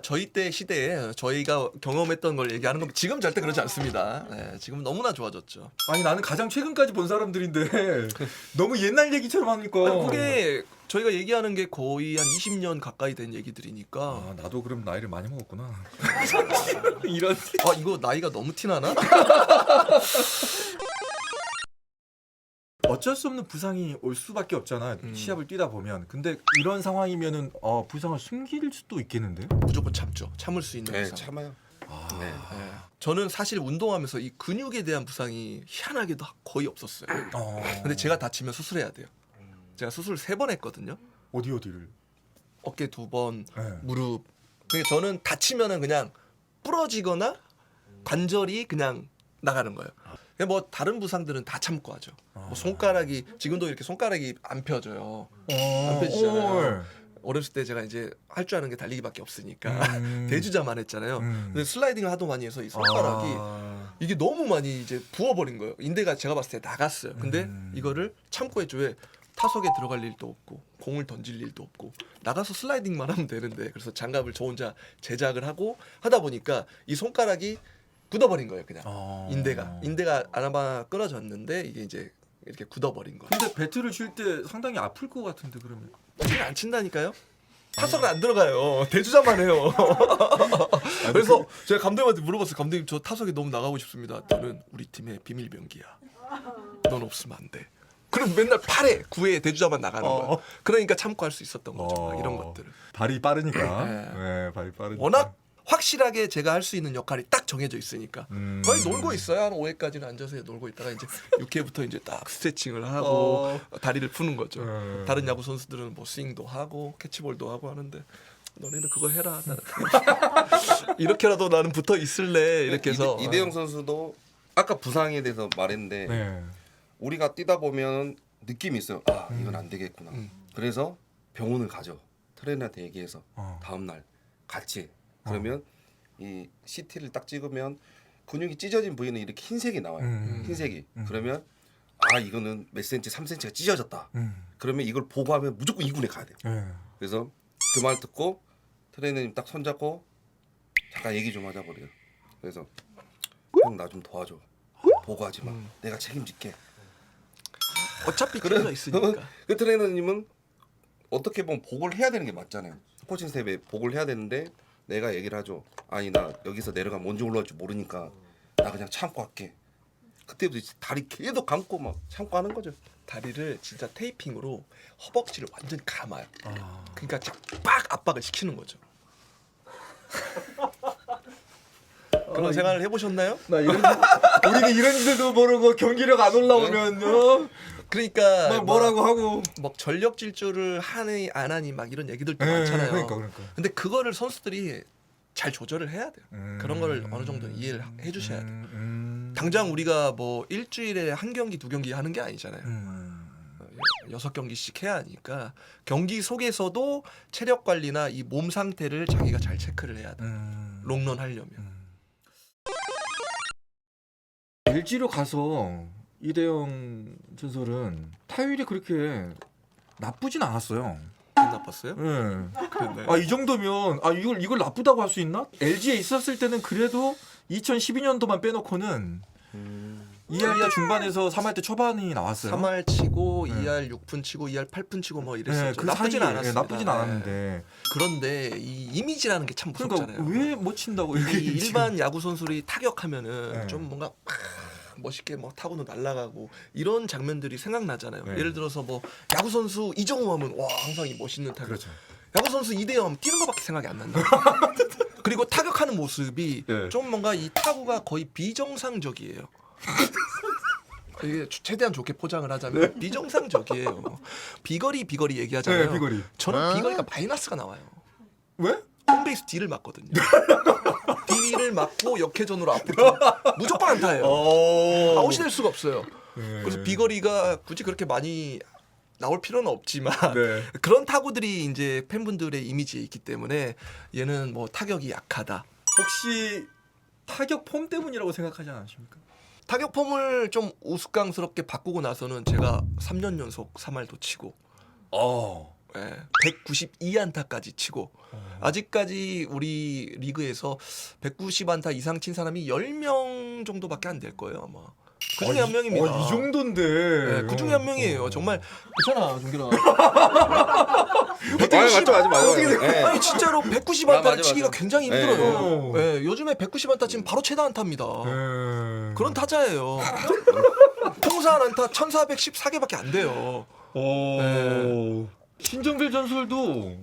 저희 때 시대에 저희가 경험했던 걸 얘기하는 건 지금 절대 그렇지 않습니다. 네, 지금 너무나 좋아졌죠. 아니 나는 가장 최근까지 본 사람들인데 너무 옛날 얘기처럼 하니까. 아니, 그게 저희가 얘기하는 게 거의 한 20년 가까이 된 얘기들이니까 나도 그럼 나이를 많이 먹었구나. 이런. 이거 나이가 너무 티나나? 어쩔 수 없는 부상이 올 수밖에 없잖아. 시합을 뛰다 보면. 근데 이런 상황이면은 부상을 숨길 수도 있겠는데? 무조건 참죠. 참을 수 있는 네, 부상. 참아요. 네. 네. 저는 사실 운동하면서 이 근육에 대한 부상이 희한하게도 거의 없었어요. 근데 제가 다치면 수술해야 돼요. 제가 수술 3번 했거든요. 어디를? 어깨 2번, 네. 무릎. 그러니까 저는 다치면은 그냥 부러지거나 관절이 그냥 나가는 거예요. 그냥 뭐 다른 부상들은 다 참고 하죠. 뭐 손가락이 지금도 이렇게 손가락이 안 펴져요. 안 펴지잖아요. 어렸을 때 제가 이제 할 줄 아는 게 달리기밖에 없으니까 대주자만 했잖아요. 근데 슬라이딩을 하도 많이 해서 이 손가락이 이게 너무 많이 이제 부어버린 거예요. 인대가 제가 봤을 때 나갔어요. 근데 이거를 참고 했죠. 왜? 타석에 들어갈 일도 없고 공을 던질 일도 없고 나가서 슬라이딩만 하면 되는데 그래서 장갑을 저 혼자 제작을 하고 하다 보니까 이 손가락이 굳어버린 거예요. 그냥 인대가 아나마 끊어졌는데 이게 이제 이렇게 굳어버린 거예요. 근데 배트를 칠 때 상당히 아플 것 같은데 그러면. 배트를 안 친다니까요? 타석은 안 들어가요. 대주자만 해요. 그래서 제가 감독님한테 물어봤어요. 감독님 저 타석에 너무 나가고 싶습니다. 너는 우리 팀의 비밀병기야. 넌 없으면 안 돼. 그럼 맨날 8회, 9회 대주자만 나가는 거야. 그러니까 참고 할 수 있었던 거죠. 막 이런 것들을. 발이 빠르니까. 네. 네, 발이 빠르니까. 워낙 확실하게 제가 할 수 있는 역할이 딱 정해져 있으니까 거의 놀고 있어요. 한 5회까지는 앉아서 놀고 있다가 이제 6회부터 이제 딱 스트레칭을 하고 다리를 푸는 거죠. 다른 야구 선수들은 뭐 스윙도 하고 캐치볼도 하고 하는데 너네는 그거 해라. 나는 이렇게라도 나는 붙어 있을래. 이렇게 해서 이대영 선수도 아까 부상에 대해서 말했는데 네. 우리가 뛰다 보면 느낌이 있어요. 아 이건 안 되겠구나. 그래서 병원을 가죠. 트레이너한테 얘기해서 다음 날 같이 그러면 이 CT를 딱 찍으면 근육이 찢어진 부위는 이렇게 흰색이 나와요. 흰색이. 그러면 아 이거는 몇 센치 3cm가 찢어졌다. 그러면 이걸 보고 하면 무조건 2군에 가야 돼요. 그래서 그 말 듣고 트레이너님 딱 손잡고 잠깐 얘기 좀 하자 그래요. 그래서 형 나 좀 도와줘. 보고 하지 마. 내가 책임질게. 어차피 찢어져 있으니까. 그 트레이너님은 어떻게 보면 복을 해야 되는 게 맞잖아요. 코칭 스텝에 복을 해야 되는데 내가 얘기를 하죠. 아니 나 여기서 내려가면 언제 올라올 줄 모르니까 나 그냥 참고 할게. 그때부터 이제 다리 계속 감고 막 참고 하는 거죠. 다리를 진짜 테이핑으로 허벅지를 완전히 감아요. 그러니까 빡 압박을 시키는 거죠. 그런 생활을 해보셨나요? 나 이런 우리는 이런 줄도 모르고 경기력 안 올라오면 그러니까 막 뭐라고 하고. 막 전력 질주를 하니 안 하니 막 이런 얘기들도 많잖아요. 그러니까. 근데 그거를 선수들이 잘 조절을 해야 돼요. 그런 거를 어느 정도 이해를 해주셔야 돼요. 당장 우리가 뭐 일주일에 한 경기, 2경기 하는 게 아니잖아요. 6경기씩 해야 하니까 경기 속에서도 체력 관리나 이 몸 상태를 자기가 잘 체크를 해야 돼. 롱런 하려면. LG로 가서 이대영 전설은 타율이 그렇게 나쁘진 않았어요. 안 나빴어요? 네. 그랬나요? 아 이 정도면 아 이걸 나쁘다고 할 수 있나? LG에 있었을 때는 그래도 2012년도만 빼놓고는 2할 중반에서 3할 때 초반이 나왔어요. 3할 치고 2할 6푼 치고 2할 8푼 치고 뭐 이랬었죠. 그 나쁘진 사이에, 않았습니다. 나쁘진 않았는데. 그런데 이 이미지라는 게 참 무섭잖아요. 그러니까 왜 못 친다고 이 이렇게 일반 야구 선수들이 타격하면은 네. 좀 뭔가 멋있게 뭐 타고는 날아가고 이런 장면들이 생각나잖아요. 네. 예를 들어서 뭐 야구 선수 이정우 하면 와 항상 이 멋있는 타격. 그렇죠. 야구 선수 이대영 하면 뛰는 것밖에 생각이 안 난다. 그리고 타격하는 모습이 네. 좀 뭔가 이 타구가 거의 비정상적이에요. 이게 최대한 좋게 포장을 하자면 비정상적이에요. 비거리 얘기하잖아요. 네, 비거리. 저는 비거리가 마이너스가 나와요. 왜? 홈베이스 D를 맞거든요. D를 맞고 역회전으로 앞으로 무조건 안타예요. 아웃이 될 수가 없어요. 그래서 비거리가 굳이 그렇게 많이 나올 필요는 없지만 네. 그런 타구들이 이제 팬분들의 이미지에 있기 때문에 얘는 뭐 타격이 약하다. 혹시 타격 폼 때문이라고 생각하지 않으십니까? 타격 폼을 좀 우스꽝스럽게 바꾸고 나서는 제가 3년 연속 3할도 치고 192안타까지 치고 아직까지 우리 리그에서 190안타 이상 친 사람이 10명 정도밖에 안 될 거예요 아마. 그 중에 한 명입니다. 이 정도인데. 네, 그 중에 한 명이에요. 정말 괜찮아, 종길아. 맞아. 아니 진짜로 190안타를 맞아. 치기가 굉장히 네. 힘들어요. 네, 요즘에 190안타 치면 바로 최다 안타입니다. 그런 타자예요. 통산 안타 1414개밖에 안 돼요. 네. 신정필 전설도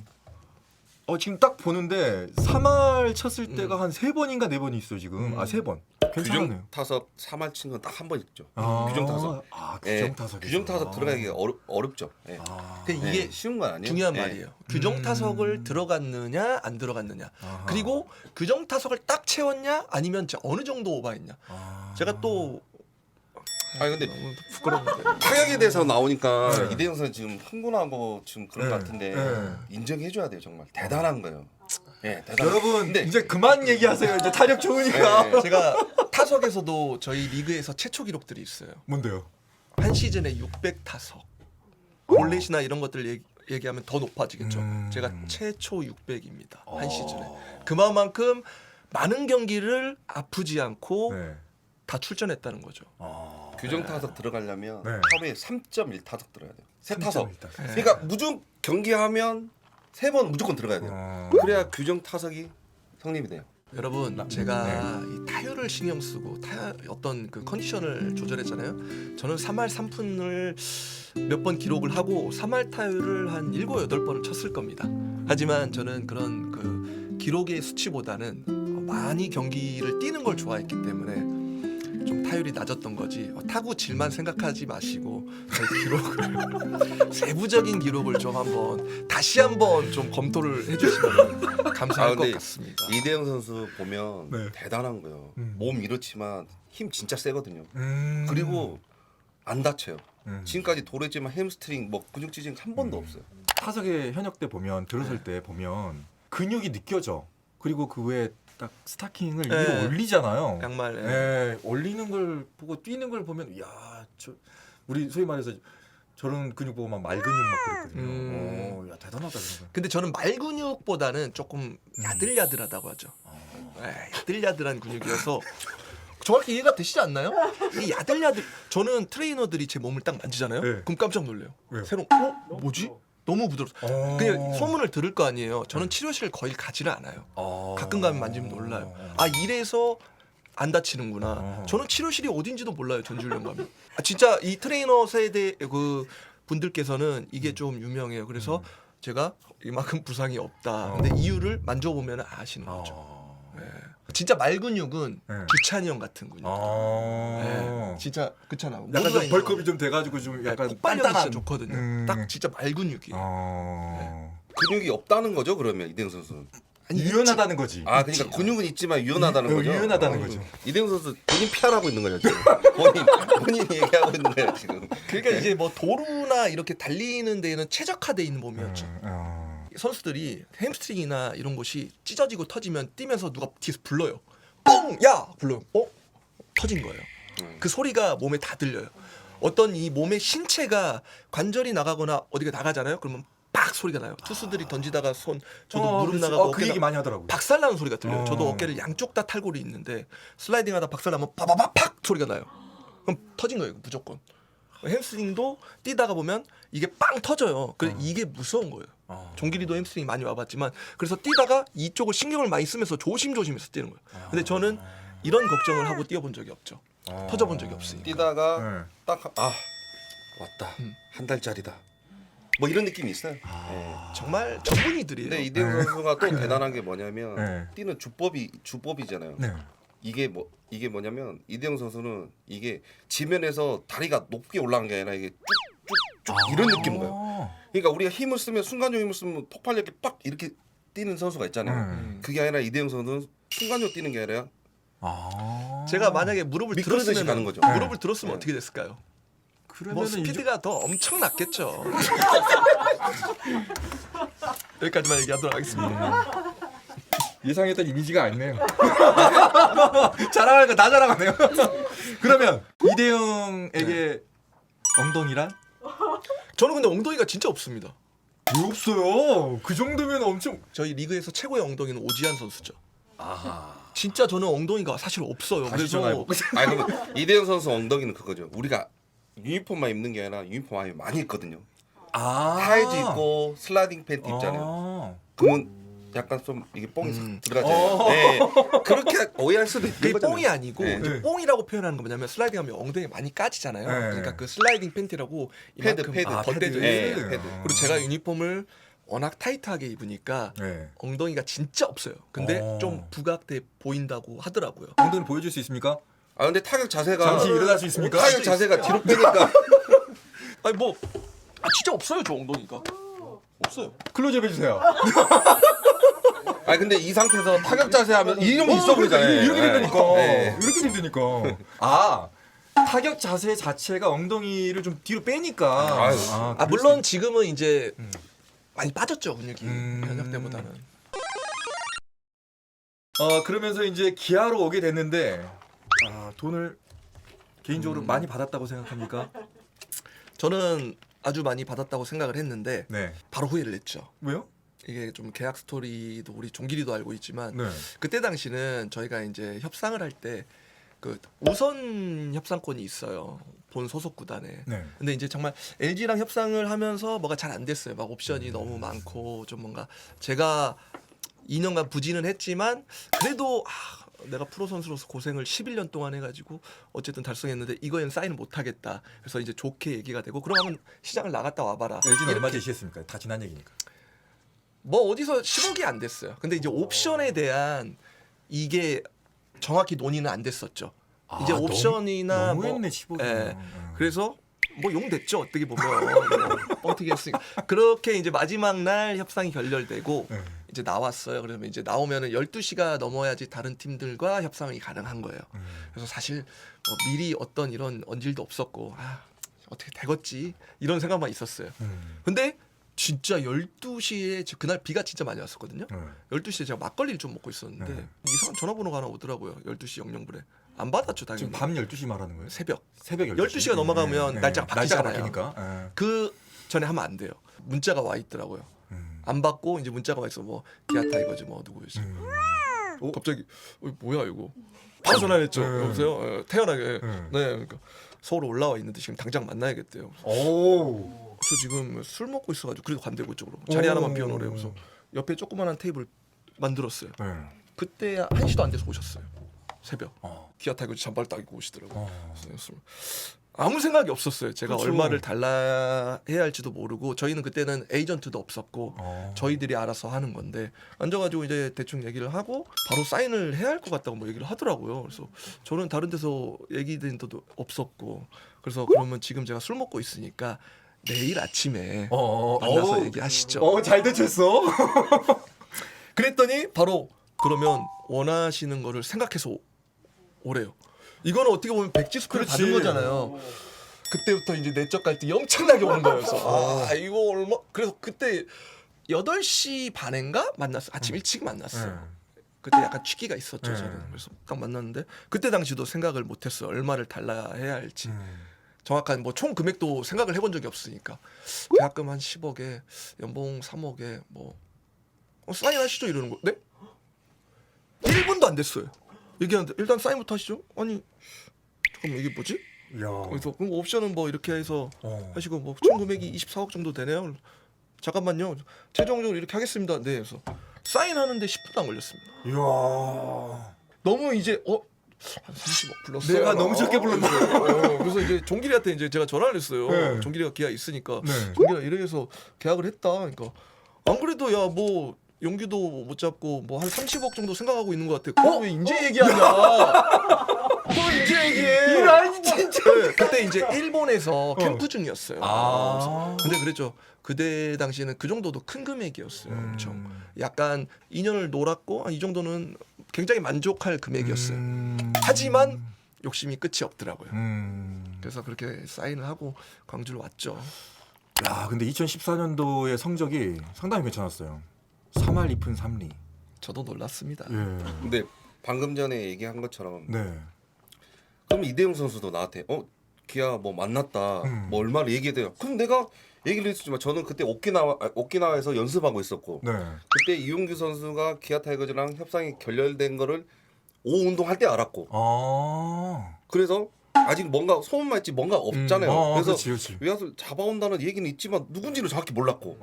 지금 딱 보는데 3할 쳤을 때가 한 3번인가 4번이 있어 지금. 3번. 괜찮네요. 규정 타석 3할 친 건 딱 한 번 있죠. 아, 규정 타석. 규정 타석. 규정 타석 들어가기 어렵죠. 예. 근데 예, 이게 쉬운 건 아니에요. 중요한 예. 말이에요. 규정 타석을 들어갔느냐 안 들어갔느냐. 아하. 그리고 규정 타석을 딱 채웠냐 아니면 어느 정도 오버했냐. 제가 또 아니 근데 너무 부끄러운데. 타격에 대해서 나오니까 네. 이대영 선수 지금 흥분하고 지금 그런 것 네. 같은데 네. 인정해줘야 돼요. 정말 대단한 거예요. 예, 대단. 여러분 근데 이제 그만 얘기하세요. 이제 타력 좋으니까. 네. 제가 타석에서도 저희 리그에서 최초 기록들이 있어요. 뭔데요? 한 시즌에 600타석. 볼넷이나 이런 것들 얘기하면 더 높아지겠죠. 제가 최초 600입니다. 한 시즌에. 그만큼 많은 경기를 아프지 않고 네. 다 출전했다는 거죠. 규정 타석 들어가려면 네. 하루에 3.1 타석 들어야 돼요. 세 타석. 3.1 타석. 그러니까 무조건 경기하면 3번 무조건 들어가야 돼요. 그래야 규정 타석이 성립이 돼요. 여러분 제가 이 타율을 신경 쓰고 어떤 그 컨디션을 조절했잖아요. 저는 3할 3푼을 몇 번 기록을 하고 3할 타율을 한 7, 8번을 쳤을 겁니다. 하지만 저는 그런 그 기록의 수치보다는 많이 경기를 뛰는 걸 좋아했기 때문에 좀 타율이 낮았던 거지 타구 질만 생각하지 마시고 저희 기록을 세부적인 기록을 좀 다시 한번 좀 검토를 해주시면 감사할 것 근데 같습니다. 이대영 선수 보면 네. 대단한 거예요. 음. 몸 이렇지만 힘 진짜 세거든요. 그리고 안 다쳐요. 지금까지 도래지만 햄스트링 뭐 근육 찌짐 한 번도 없어요. 타석의 현역 때 보면 들어설 때 보면 근육이 느껴져. 그리고 그 외에 딱 스타킹을 네. 위로 올리잖아요. 양말. 예, 올리는 걸 보고 뛰는 걸 보면 야, 저 우리 소위 말해서 저런 근육 보고 막 말 근육 막 그랬거든요. 오, 야 대단하다 그런 거. 근데 저는 말 근육보다는 조금 야들야들하다고 하죠. 야들야들한 근육이어서 정확히 이해가 되시지 않나요? 이 야들야들 저는 트레이너들이 제 몸을 딱 만지잖아요. 네. 그럼 깜짝 놀래요. 왜요? 새로운 뭐지? 너무 부드럽어. 그냥 소문을 들을 거 아니에요. 저는 치료실 거의 가지를 않아요. 가끔 가면 만지면 놀라요. 아 이래서 안 다치는구나. 저는 치료실이 어딘지도 몰라요. 전지훈련 가면. 진짜 이 트레이너 세대 그 분들께서는 이게 좀 유명해요. 그래서 제가 이만큼 부상이 없다. 근데 이유를 만져보면 아시는 거죠. 네. 진짜 말 근육은 네. 두찬이 형 같은 근육. 네. 진짜 그렇잖아. 약간 좀 벌크업이 좀 돼가지고 좀 약간 콧발력이 진짜 단단한. 좋거든요. 딱 진짜 말 근육이에요. 근육이 없다는 거죠, 그러면 이대영 선수는. 아니, 유연하다는 거지. 아, 그러니까 근육은 있지만 유연하다는 거죠. 유연하다는 거죠. 이대영 선수 본인 피하라고 있는 거죠, 지금. 본인이 얘기하고 있는 거예요, 지금. 그러니까 이제 뭐 도루나 이렇게 달리는 데에는 최적화돼 있는 몸이었죠. 선수들이 햄스트링이나 이런 곳이 찢어지고 터지면 뛰면서 누가 뒤에서 불러요. 뻥! 야! 불러요. 터진 거예요. 그 소리가 몸에 다 들려요. 어떤 이 몸의 신체가 관절이 나가거나 어디가 나가잖아요. 그러면 빡 소리가 나요. 투수들이 던지다가 저도 무릎 나가고 그 얘기 많이 하더라고요. 박살나는 소리가 들려요. 저도 어깨를 양쪽 다 탈골이 있는데 슬라이딩하다 박살나면 빠바바 팍 소리가 나요. 그럼 터진 거예요. 무조건. 햄스트링도 뛰다가 보면 이게 빵 터져요. 그래서 이게 무서운 거예요. 종길이도 햄스트링 많이 와봤지만 그래서 뛰다가 이쪽을 신경을 많이 쓰면서 조심조심해서 뛰는 거예요. 근데 저는 이런 걱정을 하고 뛰어본 적이 없죠. 터져본 적이 없으니까. 뛰다가 딱 왔다. 한 달짜리다. 뭐 이런 느낌이 있어요. 정말 전문의들이에요. 근데 이대영 선수가 또 대단한 게 뭐냐면 네. 뛰는 주법이잖아요. 네. 이게 뭐냐면 이대영 선수는 이게 지면에서 다리가 높게 올라간 게 아니라 이게 쭉쭉쭉 이런 느낌인 거예요. 그러니까 우리가 힘을 쓰면 순간적으로 힘을 쓰면 폭발력이 빡 이렇게 뛰는 선수가 있잖아요. 그게 아니라 이대영 선수는 순간적으로 뛰는 게 아니라 제가 만약에 무릎을 미끄러지듯이 들었으면 가는 거죠. 무릎을 들었으면 어떻게 됐을까요? 뭐 스피드가 더 엄청 났겠죠. 여기까지만 얘기하도록 하겠습니다. 예상했던 이미지가 아니네요. 자랑하니까 다 자랑하네요. 그러면 이대영에게 엉덩이란? 저는 근데 엉덩이가 진짜 없습니다. 왜 없어요? 그 정도면 엄청. 저희 리그에서 최고의 엉덩이는 오지환 선수죠. 진짜 저는 엉덩이가 사실 없어요. 다시 전화해볼까? 아니 그러면 이대영 선수 엉덩이는 그거죠. 우리가 유니폼만 입는 게 아니라 유니폼 안에 많이 있거든요. 타이즈 입고 슬라이딩 팬티 입잖아요. 그러면 약간 좀 이게 뽕이 싹 들어가잖아요. 네. 그렇게 오해할 수도 있는 그게 거잖아요. 뽕이 아니고 네. 이제 뽕이라고 표현하는 건 뭐냐면 슬라이딩하면 엉덩이 많이 까지잖아요. 네. 그러니까 그 슬라이딩 팬티라고 패드. 이만큼 패드. 덧대져 네, 있어요. 패드. 그리고 제가 유니폼을 워낙 타이트하게 입으니까 네. 엉덩이가 진짜 없어요. 근데 어. 좀 부각돼 보인다고 하더라고요. 엉덩이 보여줄 수 있습니까? 아 근데 타격 자세가 잠시 일어날 수 있습니까? 타격 자세가 뒤로 빼니까 아니 뭐 진짜 없어요 저 엉덩이가. 없어요. 클로즈업 해주세요. 아 근데 이 상태에서 타격 자세 하면 이런 게 있어 보이잖아요. 이렇게 네. 된다니까. 네. 이렇게 된다니까. 아 타격 자세 자체가 엉덩이를 좀 뒤로 빼니까. 아유. 아 물론 지금은 이제 많이 빠졌죠 근육이 음. 현역 때보다는. 그러면서 이제 기아로 오게 됐는데 돈을 개인적으로 많이 받았다고 생각합니까? 저는 아주 많이 받았다고 생각을 했는데 네. 바로 후회를 했죠. 왜요? 이게 좀 계약 스토리도 우리 종길이도 알고 있지만 네. 그때 당시는 저희가 이제 협상을 할 때 그 우선 협상권이 있어요. 본 소속 구단에. 네. 근데 이제 정말 LG랑 협상을 하면서 뭐가 잘 안 됐어요. 막 옵션이 너무 많고 좀 뭔가 제가 2년간 부진은 했지만 그래도 내가 프로 선수로서 고생을 11년 동안 해가지고 어쨌든 달성했는데 이거에는 사인을 못 하겠다. 그래서 이제 좋게 얘기가 되고 그러면 시장을 나갔다 와봐라. LG는 얼마 이렇게. 제시했습니까? 다 지난 얘기니까. 뭐 어디서 10억이 안 됐어요. 근데 이제 옵션에 대한 이게 정확히 논의는 안 됐었죠. 이제 옵션이나 너무했네 10억이. 예. 그래서 뭐 용 됐죠 어떻게 보면 뻥튀기 했으니까 그렇게 이제 마지막 날 협상이 결렬되고 네. 이제 나왔어요. 그러면 이제 나오면은 12시가 넘어야지 다른 팀들과 협상이 가능한 거예요. 그래서 사실 뭐 미리 어떤 이런 언질도 없었고 어떻게 되겠지 이런 생각만 있었어요. 근데 진짜 12시에 그날 비가 진짜 많이 왔었거든요. 12시에 제가 막걸리를 좀 먹고 있었는데 네. 이상한 전화번호가 하나 오더라고요. 12시 00분에. 안 받았죠 당연히. 지금 밤 12시 말하는 거예요? 새벽. 새벽 12시가 넘어가면 날짜가 바뀌잖아요. 바뀌니까. 그 전에 하면 안 돼요. 문자가 와 있더라고요. 안 받고 이제 문자가 와 있어 뭐 기아 타이거즈 뭐 누구였지? 갑자기 뭐야 이거? 바로 전화했죠. 여보세요? 태연하게. 네. 그러니까 서울 올라와 있는데 지금 당장 만나야겠대요. 오. 저 지금 술 먹고 있어가지고 그래도 관대고 쪽으로 자리 하나만 비워놓으래요. 그래서 옆에 조그만한 테이블 만들었어요. 그때 1시도 안 돼서 오셨어요. 새벽. 기아 타이거즈 잠바를 딱 입고 오시더라고요. 그래서 아무 생각이 없었어요. 제가 그렇죠. 얼마를 달라 해야 할지도 모르고 저희는 그때는 에이전트도 없었고 저희들이 알아서 하는 건데 앉아가지고 이제 대충 얘기를 하고 바로 사인을 해야 할 것 같다고 뭐 얘기를 하더라고요. 그래서 저는 다른 데서 얘기된 것도 없었고 그래서 그러면 지금 제가 술 먹고 있으니까 내일 아침에 만나서 얘기하시죠. 잘 대처했어. 그랬더니 바로 그러면 원하시는 거를 생각해서 오래요. 이거는 어떻게 보면 백지 스코어를 받은 거잖아요. 그때부터 이제 내적 갈등이 엄청나게 오는 거예요. 그래서 이거 얼마 그래서 그때 8시 반인가 만났어요. 아침 일찍 만났어요. 그때 약간 취기가 있었죠. 저는. 그래서 딱 만났는데 그때 당시도 생각을 못했어요. 얼마를 달라 해야 할지. 정확한 뭐 총 금액도 생각을 해본 적이 없으니까 계약금 한 10억에 연봉 3억에 뭐 사인하시죠 이러는 거. 네? 1분도 안 됐어요. 얘기하는데 일단 사인부터 하시죠. 아니 잠깐만 이게 뭐지? 야. 그래서 그럼 옵션은 뭐 이렇게 해서 하시고 뭐 총 금액이 24억 정도 되네요. 잠깐만요. 최종적으로 이렇게 하겠습니다. 네. 그래서 사인하는데 10분도 안 걸렸습니다. 이야. 너무 이제 한 30억 불렀어요. 내가 너무 적게 불렀나? 그래서 이제 종길이한테 이제 제가 전화를 했어요. 네. 종길이가 기아 있으니까 네. 종길아 이래 해서 계약을 했다. 그러니까 안 그래도 야 뭐 용기도 못 잡고 뭐 한 30억 정도 생각하고 있는 것 같아. 그걸 왜 이제 얘기하냐? 그걸 이제 얘기해. 이런 진짜. 네, 그때 이제 일본에서 캠프 중이었어요. 근데 그랬죠. 그때 당시에는 그 정도도 큰 금액이었어요. 엄청. 약간 2년을 놀았고 이 정도는 굉장히 만족할 금액이었어요. 하지만 욕심이 끝이 없더라고요. 그래서 그렇게 사인을 하고 광주로 왔죠. 야, 근데 2014년도의 성적이 상당히 괜찮았어요. 3할 2푼 3리. 저도 놀랐습니다. 예. 근데 방금 전에 얘기한 것처럼 네. 그럼 이대용 선수도 나한테 기아 뭐 만났다 뭐 얼마를 얘기해요. 그럼 내가 얘기를 했었지만 저는 그때 오키나와에서 연습하고 있었고 네. 그때 이용규 선수가 기아 타이거즈랑 협상이 결렬된 거를 오후 운동할 때 알았고 그래서 아직 뭔가 소문만 있지 뭔가 없잖아요. 그래서 그렇지. 외야수 잡아온다는 얘기는 있지만 누군지를 정확히 몰랐고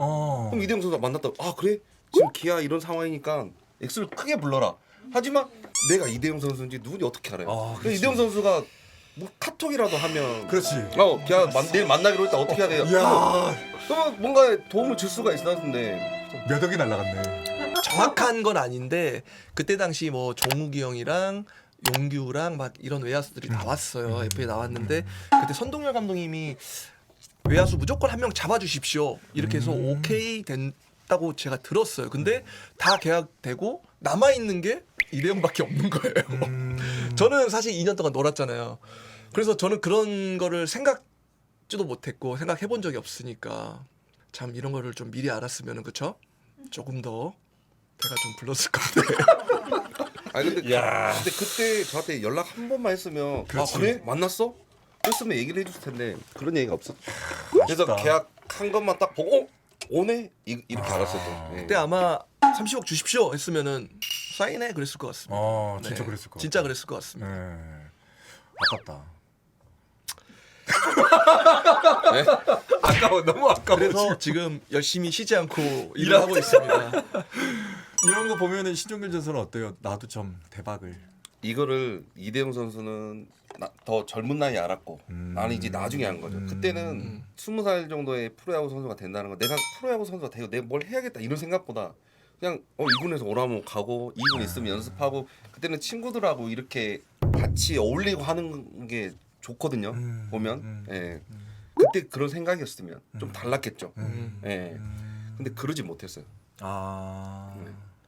그럼 이대용 선수가 만났다. 그래? 지금 기아 이런 상황이니까 X를 크게 불러라. 하지만 내가 이대용 선수인지 누군지 어떻게 알아요? 근데 이대용 선수가 뭐 카톡이라도 하면 그렇지. 그냥 내일 만나기로 했다 어떻게 해야 돼요? 이야, 그러면 뭔가 도움을 줄 수가 있었는데 몇 억이 날라갔네. 정확한 건 아닌데 그때 당시 뭐 종욱이 형이랑 용규랑 막 이런 외야수들이 나왔어요. FA에 나왔는데 그때 선동열 감독님이 외야수 무조건 한 명 잡아주십시오 이렇게 해서 오케이 된다고 제가 들었어요. 근데 다 계약되고 남아 있는 게 이대형밖에 없는 거예요. 저는 사실 2년 동안 놀았잖아요. 그래서 저는 그런 거를 생각지도 못했고 생각해 본 적이 없으니까 참 이런 거를 좀 미리 알았으면은 그쵸? 조금 더 배가 좀 불렀을 건데. 아니 근데 야. 근데 그때 저한테 연락 한 번만 했으면 그렇지. 아 그래? 만났어? 했으면 얘기를 해줬을 텐데 그런 얘기가 없었죠. 그래서 아쉽다. 계약한 것만 딱 보고 오네? 이렇게 알았어요. 또. 예. 그때 아마 30억 주십시오 했으면은 사인해 그랬을 것 같습니다. 진짜 네. 그랬을 것 진짜 같아. 그랬을 것 같습니다. 네. 아깝다. 네? 아까워, 너무 아까워. 그래서 지금 열심히 쉬지 않고 일을 하고 있습니다. 이런 거 보면은 신종길 전설은 어때요? 나도 좀 대박을. 이거를 이대용 선수는 더 젊은 나이에 알았고 나는 이제 나중에 한 거죠. 그때는 20살 정도의 프로야구 선수가 된다는 거 내가 프로야구 선수가 되고 내가 뭘 해야겠다 이런 생각보다 그냥 2군에서 오라면 가고 2군 있으면 연습하고 그때는 친구들하고 이렇게 같이 어울리고 하는 게 좋거든요. 보면 예. 그때 그런 생각이었으면 좀 달랐겠죠. 예. 근데 그러지 못했어요. 아.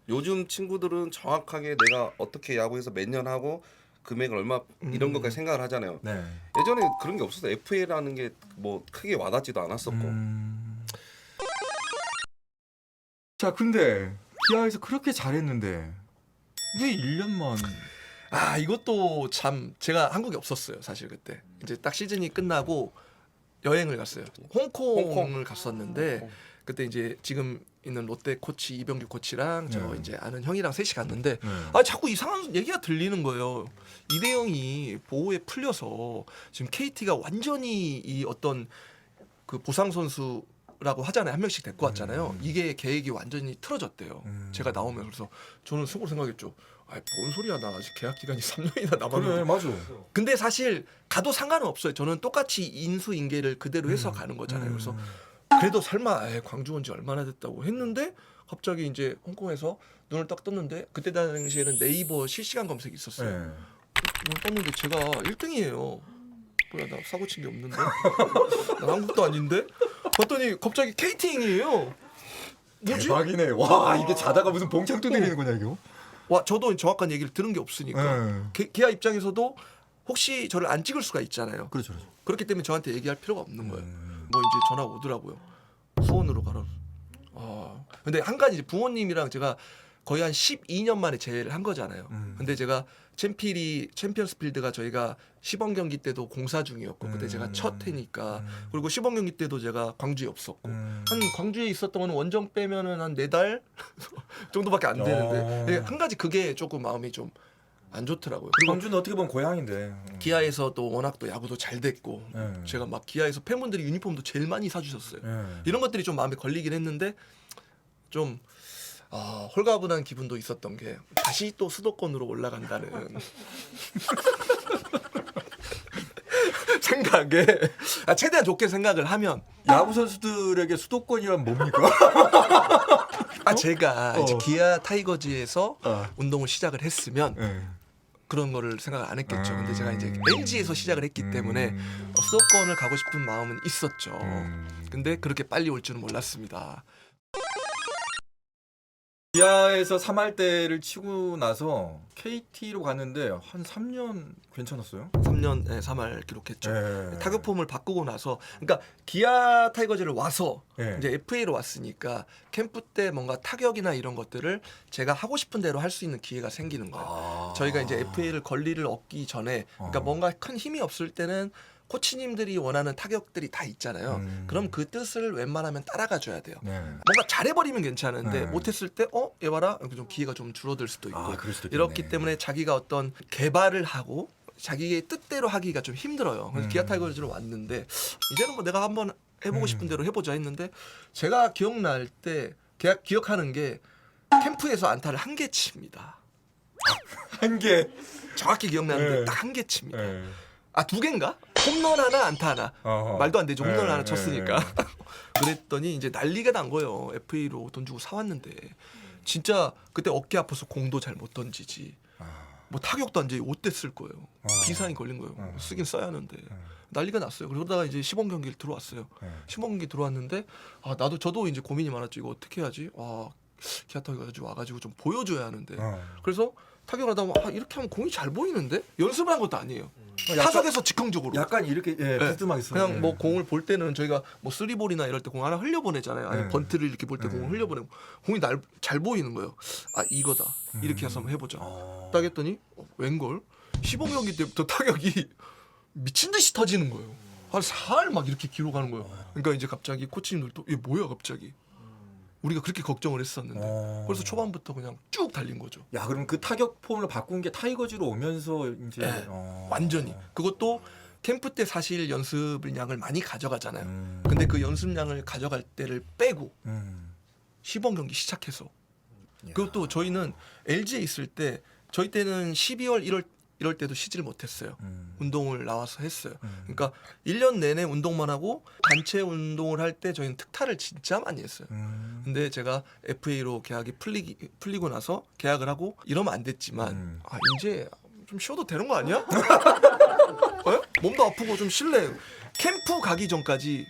요즘 친구들은 정확하게 내가 어떻게 야구에서 몇 년 하고 금액을 얼마 이런 것까지 생각을 하잖아요. 네. 예전에 그런 게 없었어요. FA라는 게 뭐 크게 와닿지도 않았었고. 자, 근데 기아에서 그렇게 잘했는데 왜 1년만? 아 이것도 참 제가 한국에 없었어요 사실 그때 이제 딱 시즌이 끝나고 여행을 갔어요. 홍콩을 갔었는데 그때 이제 지금 있는 롯데 코치 이병규 코치랑 저 네. 이제 아는 형이랑 셋이 갔는데 네. 아 자꾸 이상한 얘기가 들리는 거예요. 이대형이 보호에 풀려서 지금 KT가 완전히 이 어떤 그 보상 선수라고 하잖아요. 한 명씩 데리고 왔잖아요. 이게 계획이 완전히 틀어졌대요. 제가 나오면 그래서 저는 속으로 생각했죠. 아이 뭔 소리야 나 아직 계약 기간이 3년이나 남았는데. 그래, 맞아. 근데 사실 가도 상관은 없어요. 저는 똑같이 인수인계를 그대로 해서 가는 거잖아요. 그래서 그래도 설마 광주 온 지 얼마나 됐다고 했는데 갑자기 이제 홍콩에서 눈을 딱 떴는데 그때 당시에는 네이버 실시간 검색이 있었어요. 네. 눈을 떴는데 제가 1등이에요. 뭐야 나 사고 친 게 없는데? 나 한국도 아닌데? 봤더니 갑자기 KT행이에요. 뭐지? 대박이네. 와, 이게 자다가 무슨 봉창 두드리는 거냐 이거? 와 저도 정확한 얘기를 들은 게 없으니까 네. 기아 입장에서도 혹시 저를 안 찍을 수가 있잖아요. 그렇죠, 그렇죠. 그렇기 때문에 저한테 얘기할 필요가 없는 거예요. 뭐 이제 전화가 오더라고요. 수원으로 가라. 근데 한 가지 이제 부모님이랑 제가 거의 한 12년 만에 재회를 한 거잖아요. 근데 제가 챔피언스 필드가 저희가 시범 경기 때도 공사 중이었고 그때 제가 첫 해니까 그리고 시범 경기 때도 제가 광주에 없었고 한 광주에 있었던 거는 원정 빼면은 한 4달 정도밖에 안 되는데 한 가지 그게 조금 마음이 좀 안 좋더라고요. 그리고 광주는 어떻게 보면 고향인데. 기아에서 또 워낙 또 야구도 잘 됐고 네. 제가 막 기아에서 팬분들이 유니폼도 제일 많이 사주셨어요. 네. 이런 것들이 좀 마음에 걸리긴 했는데 좀 홀가분한 기분도 있었던 게 다시 또 수도권으로 올라간다는 생각에 최대한 좋게 생각을 하면 야구 선수들에게 수도권이란 뭡니까? 제가 이제 기아 타이거즈에서 어. 운동을 시작을 했으면 네. 그런 거를 생각을 안 했겠죠. 근데 제가 이제 LG에서 시작을 했기 때문에 수도권을 가고 싶은 마음은 있었죠. 근데 그렇게 빨리 올 줄은 몰랐습니다. 기아에서 3할 때를 치고 나서 KT로 갔는데 한 3년 괜찮았어요? 3년 3할 기록했죠. 네. 타격 폼을 바꾸고 나서 그러니까 기아 타이거즈를 와서 네. 이제 FA로 왔으니까 캠프 때 뭔가 타격이나 이런 것들을 제가 하고 싶은 대로 할 수 있는 기회가 생기는 거예요. 저희가 이제 FA를 권리를 얻기 전에 그러니까 뭔가 큰 힘이 없을 때는 코치님들이 원하는 타격들이 다 있잖아요. 그럼 그 뜻을 웬만하면 따라가 줘야 돼요. 네. 뭔가 잘해버리면 괜찮은데 네. 못했을 때 얘 봐라 좀 기회가 좀 줄어들 수도 있고 그럴 수도 있겠네. 이렇기 때문에 자기가 어떤 개발을 하고 자기의 뜻대로 하기가 좀 힘들어요. 그래서 기아 타이거즈로 왔는데 이제는 뭐 내가 한번 해보고 싶은 대로 해보자 했는데 제가 기억날 때 기억하는 게 캠프에서 안타를 1개 칩니다. 한 개. 정확히 기억나는데 네. 딱 1개 칩니다. 네. 두 개인가? 홈런 하나 안타 하나. 어허. 말도 안 되죠. 홈런 예, 하나 예, 쳤으니까. 그랬더니 이제 난리가 난 거예요. FA로 돈 주고 사왔는데 진짜 그때 어깨 아파서 공도 잘 못 던지지. 뭐 타격도 안 돼. 5대 쓸 거예요. 비상이 걸린 거예요. 쓰긴 써야 하는데 난리가 났어요. 그러다가 이제 시범 경기를 들어왔어요. 시범 경기 들어왔는데 저도 이제 고민이 많았죠. 이거 어떻게 해야지? 기아 타격이 와가지고 좀 보여줘야 하는데. 그래서 타격을 하다 보면 이렇게 하면 공이 잘 보이는데 연습을 한 것도 아니에요. 타석에서 즉흥적으로. 약간 이렇게 비스듬하게 쓰는. 그냥 뭐 공을 볼 때는 저희가 뭐 쓰리볼이나 이럴 때 공 하나 흘려보내잖아요. 아니 번트를 이렇게 볼 때 공을 흘려보내고 공이 잘 보이는 거예요. 이거다. 이렇게 해서 한번 해보자. 딱 했더니 웬걸 시범 경기 때부터 타격이 미친 듯이 터지는 거예요. 한 4할 막 이렇게 기록하는 거예요. 그러니까 이제 갑자기 코치님들도 이게 뭐야 갑자기. 우리가 그렇게 걱정을 했었는데 그래서 초반부터 그냥 쭉 달린 거죠. 야, 그럼 그 타격 폼을 바꾼 게 타이거즈로 오면서 이제 완전히. 그것도 캠프 때 사실 연습량을 많이 가져가잖아요. 근데 그 연습량을 가져갈 때를 빼고 시범 경기 시작해서. 그것도 저희는 LG에 있을 때 저희 때는 12월 1월 때도 쉬지를 못했어요. 운동을 나와서 했어요. 그러니까 1년 내내 운동만 하고 단체 운동을 할 때 저희는 특타를 진짜 많이 했어요. 근데 제가 FA로 계약이 풀리고 나서 계약을 하고 이러면 안 됐지만 이제 좀 쉬어도 되는 거 아니야? 몸도 아프고 좀 쉴래. 캠프 가기 전까지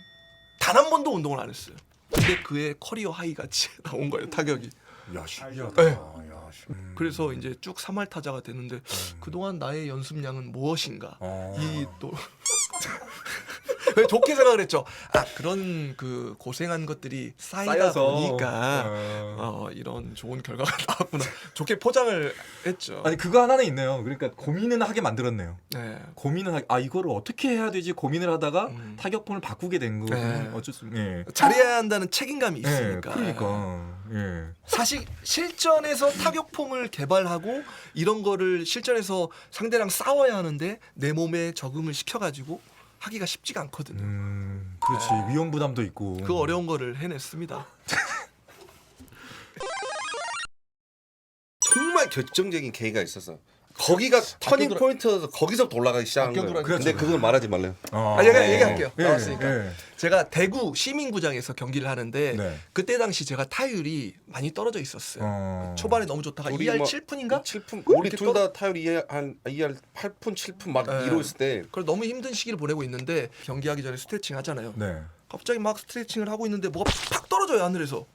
단 한 번도 운동을 안 했어요. 근데 그의 커리어 하이 같이 나온 거예요, 타격이. 야, 신기하다. 네. 야, 그래서 이제 쭉 3할 타자가 되는데 그동안 나의 연습량은 무엇인가? 이 또 좋게 생각을 했죠. 그런 그 고생한 것들이 쌓이다 쌓여서. 보니까 이런 좋은 결과가 나왔구나. 좋게 포장을 했죠. 아니 그거 하나는 있네요. 그러니까 고민은 하게 만들었네요. 네. 고민은 이거를 어떻게 해야 되지 고민을 하다가 타격폼을 바꾸게 된 거. 네. 어쩔 수. 예. 잘해야 한다는 책임감이 예, 있으니까. 그러니까. 예. 사실 실전에서 타격폼을 개발하고 이런 거를 실전에서 상대랑 싸워야 하는데 내 몸에 적응을 시켜가지고 하기가 쉽지가 않거든요. 그렇지. 위험 부담도 있고. 그 어려운 거를 해냈습니다. 정말 결정적인 계기가 있었어. 거기가 터닝 포인트여서 거기서부터 올라가기 시작한 거예요. 돌아가기. 근데 그건 말하지 말래요. 얘기할게요. 예, 나왔으니까. 예. 제가 대구 시민구장에서 경기를 하는데 네. 그때 당시 제가 타율이 많이 떨어져 있었어요. 초반에 너무 좋다가 우리 2할 뭐 7푼인가? 7푼. 우리 둘 다 타율 2할 8푼 7푼 막 이러고 있을 때 그래서 너무 힘든 시기를 보내고 있는데 경기하기 전에 스트레칭 하잖아요. 네. 갑자기 막 스트레칭을 하고 있는데 뭐가 팍 떨어져요 하늘에서.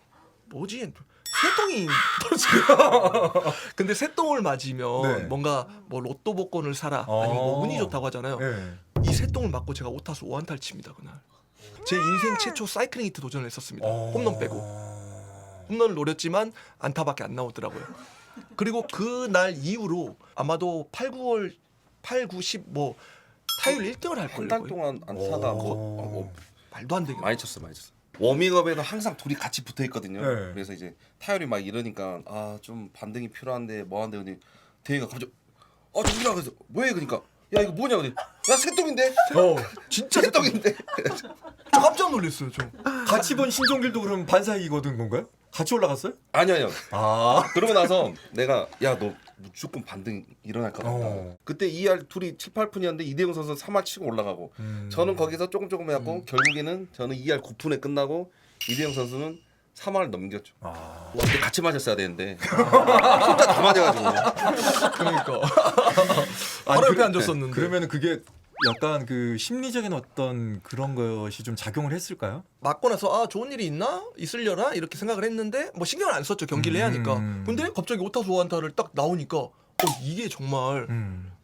뭐지? 새똥이 떨어져요. 근데 새똥을 맞으면 네. 뭔가 뭐 로또 복권을 사라 아니면 뭐 운이 좋다고 하잖아요. 예. 이 새똥을 맞고 제가 5타수 5안타를 칩니다 그날. 제 인생 최초 사이클링 히트 도전을 했었습니다. 홈런 빼고. 홈런을 노렸지만 안타밖에 안 나오더라고요. 그리고 그날 이후로 아마도 8, 9월 8, 9, 10 뭐 타율 1등을 할 한 거예요. 달 동안 안타가 말도 안 되게 많이 쳤어. 워밍업에는 항상 둘이 같이 붙어 있거든요. 네. 그래서 이제 타율이 막 이러니까 좀 반등이 필요한데 뭐 한데 근데 대희가 갑자기 정민아 그래서 뭐해 그러니까 야 이거 뭐냐 그래 나 새똥인데 진짜 새똥인데 저 깜짝 놀랐어요 저. 같이 본 신종길도 그럼 반사이거든 건가요? 같이 올라갔어요? 아니요 아. 그러고 나서 내가 야 너 무조건 반등 일어날 것 같다. 그때 2할 둘이 7, 8푼이었는데 이대용 선수 3할 치고 올라가고 저는 거기서 조금 해갖고 결국에는 저는 2할 9푼에 끝나고 이대용 선수는 3할 넘겼죠. 근데 같이 맞았어야 되는데 혼자 다 맞아가지고. 그러니까 바로 옆에 앉았었는데. 그러면 그게 약간 그 심리적인 어떤 그런 것이 좀 작용을 했을까요? 맞고 나서 좋은 일이 있으려나 이렇게 생각을 했는데 뭐 신경을 안 썼죠. 경기를 해야 하니까. 근데 갑자기 5타수 5안타를 딱 나오니까 이게 정말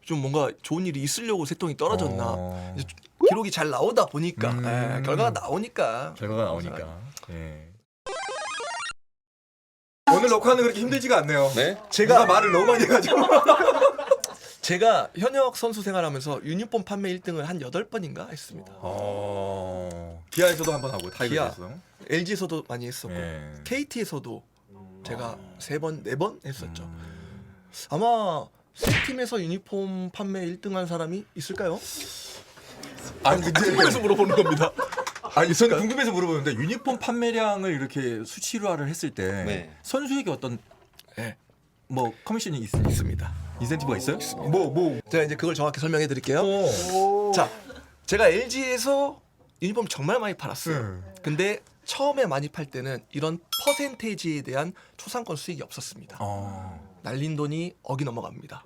좀 뭔가 좋은 일이 있으려고 새똥이 떨어졌나. 이제 기록이 잘 나오다 보니까 결과가 나오니까. 예. 오늘 녹화는 그렇게 힘들지가 않네요. 네? 제가 말을 너무 많이 해가지고. 제가 현역 선수 생활하면서 유니폼 판매 1등을 한 8번인가 했습니다. 기아에서도 한번 하고 타이거즈에서. LG에서도 많이 했었고 예. KT에서도 제가 3번, 4번 했었죠. 아마 세 팀에서 유니폼 판매 1등한 사람이 있을까요? 아니 근데 궁금해서 물어보는 겁니다. 아니 저는 궁금해서 물어보는데 유니폼 판매량을 이렇게 수치화를 했을 때 네. 선수에게 어떤 네. 뭐 커미션이 있습니다. 인센티브가 있어요? 뭐 제가 이제 그걸 정확히 설명해 드릴게요. 자, 제가 LG에서 유니폼 정말 많이 팔았어요. 근데 처음에 많이 팔 때는 이런 퍼센테이지에 대한 초상권 수익이 없었습니다. 날린 돈이 억이 넘어갑니다.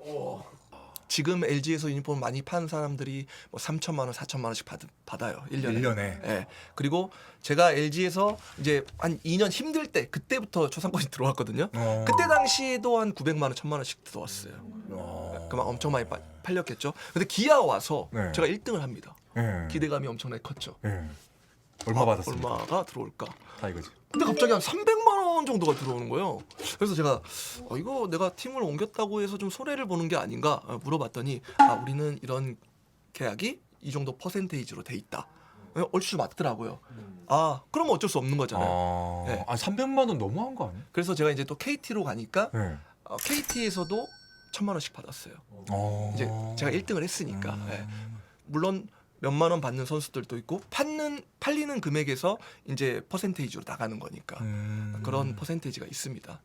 지금 LG에서 유니폼 많이 파는 사람들이 뭐 3천만 원, 4천만 원씩 받아요. 1년에. 1년에. 예. 그리고 제가 LG에서 이제 한 2년 힘들 때 그때부터 초상권이 들어왔거든요. 그때 당시에도 한 900만 원, 1000만 원씩 들어왔어요. 그만 엄청 많이 팔렸겠죠. 근데 기아 와서 네. 제가 1등을 합니다. 네. 기대감이 엄청나게 컸죠. 네. 얼마 받았습니까? 얼마가 들어올까? 타이거즈. 근데 갑자기 한 300만 원 정도가 들어오는 거예요. 그래서 제가 이거 내가 팀을 옮겼다고 해서 좀 손해를 보는 게 아닌가 물어봤더니 우리는 이런 계약이 이 정도 퍼센테이지로 돼 있다. 얼추 맞더라고요. 그러면 어쩔 수 없는 거잖아요. 네. 300만 원 너무한 거 아니에요? 그래서 제가 이제 또 KT로 가니까 네. KT에서도 1000만 원씩 받았어요. 이제 어. 제가 1등을 했으니까. 네. 물론 몇만 원 받는 선수들도 있고 팔리는 금액에서 이제 퍼센테이지로 나가는 거니까 그런 퍼센테이지가 있습니다.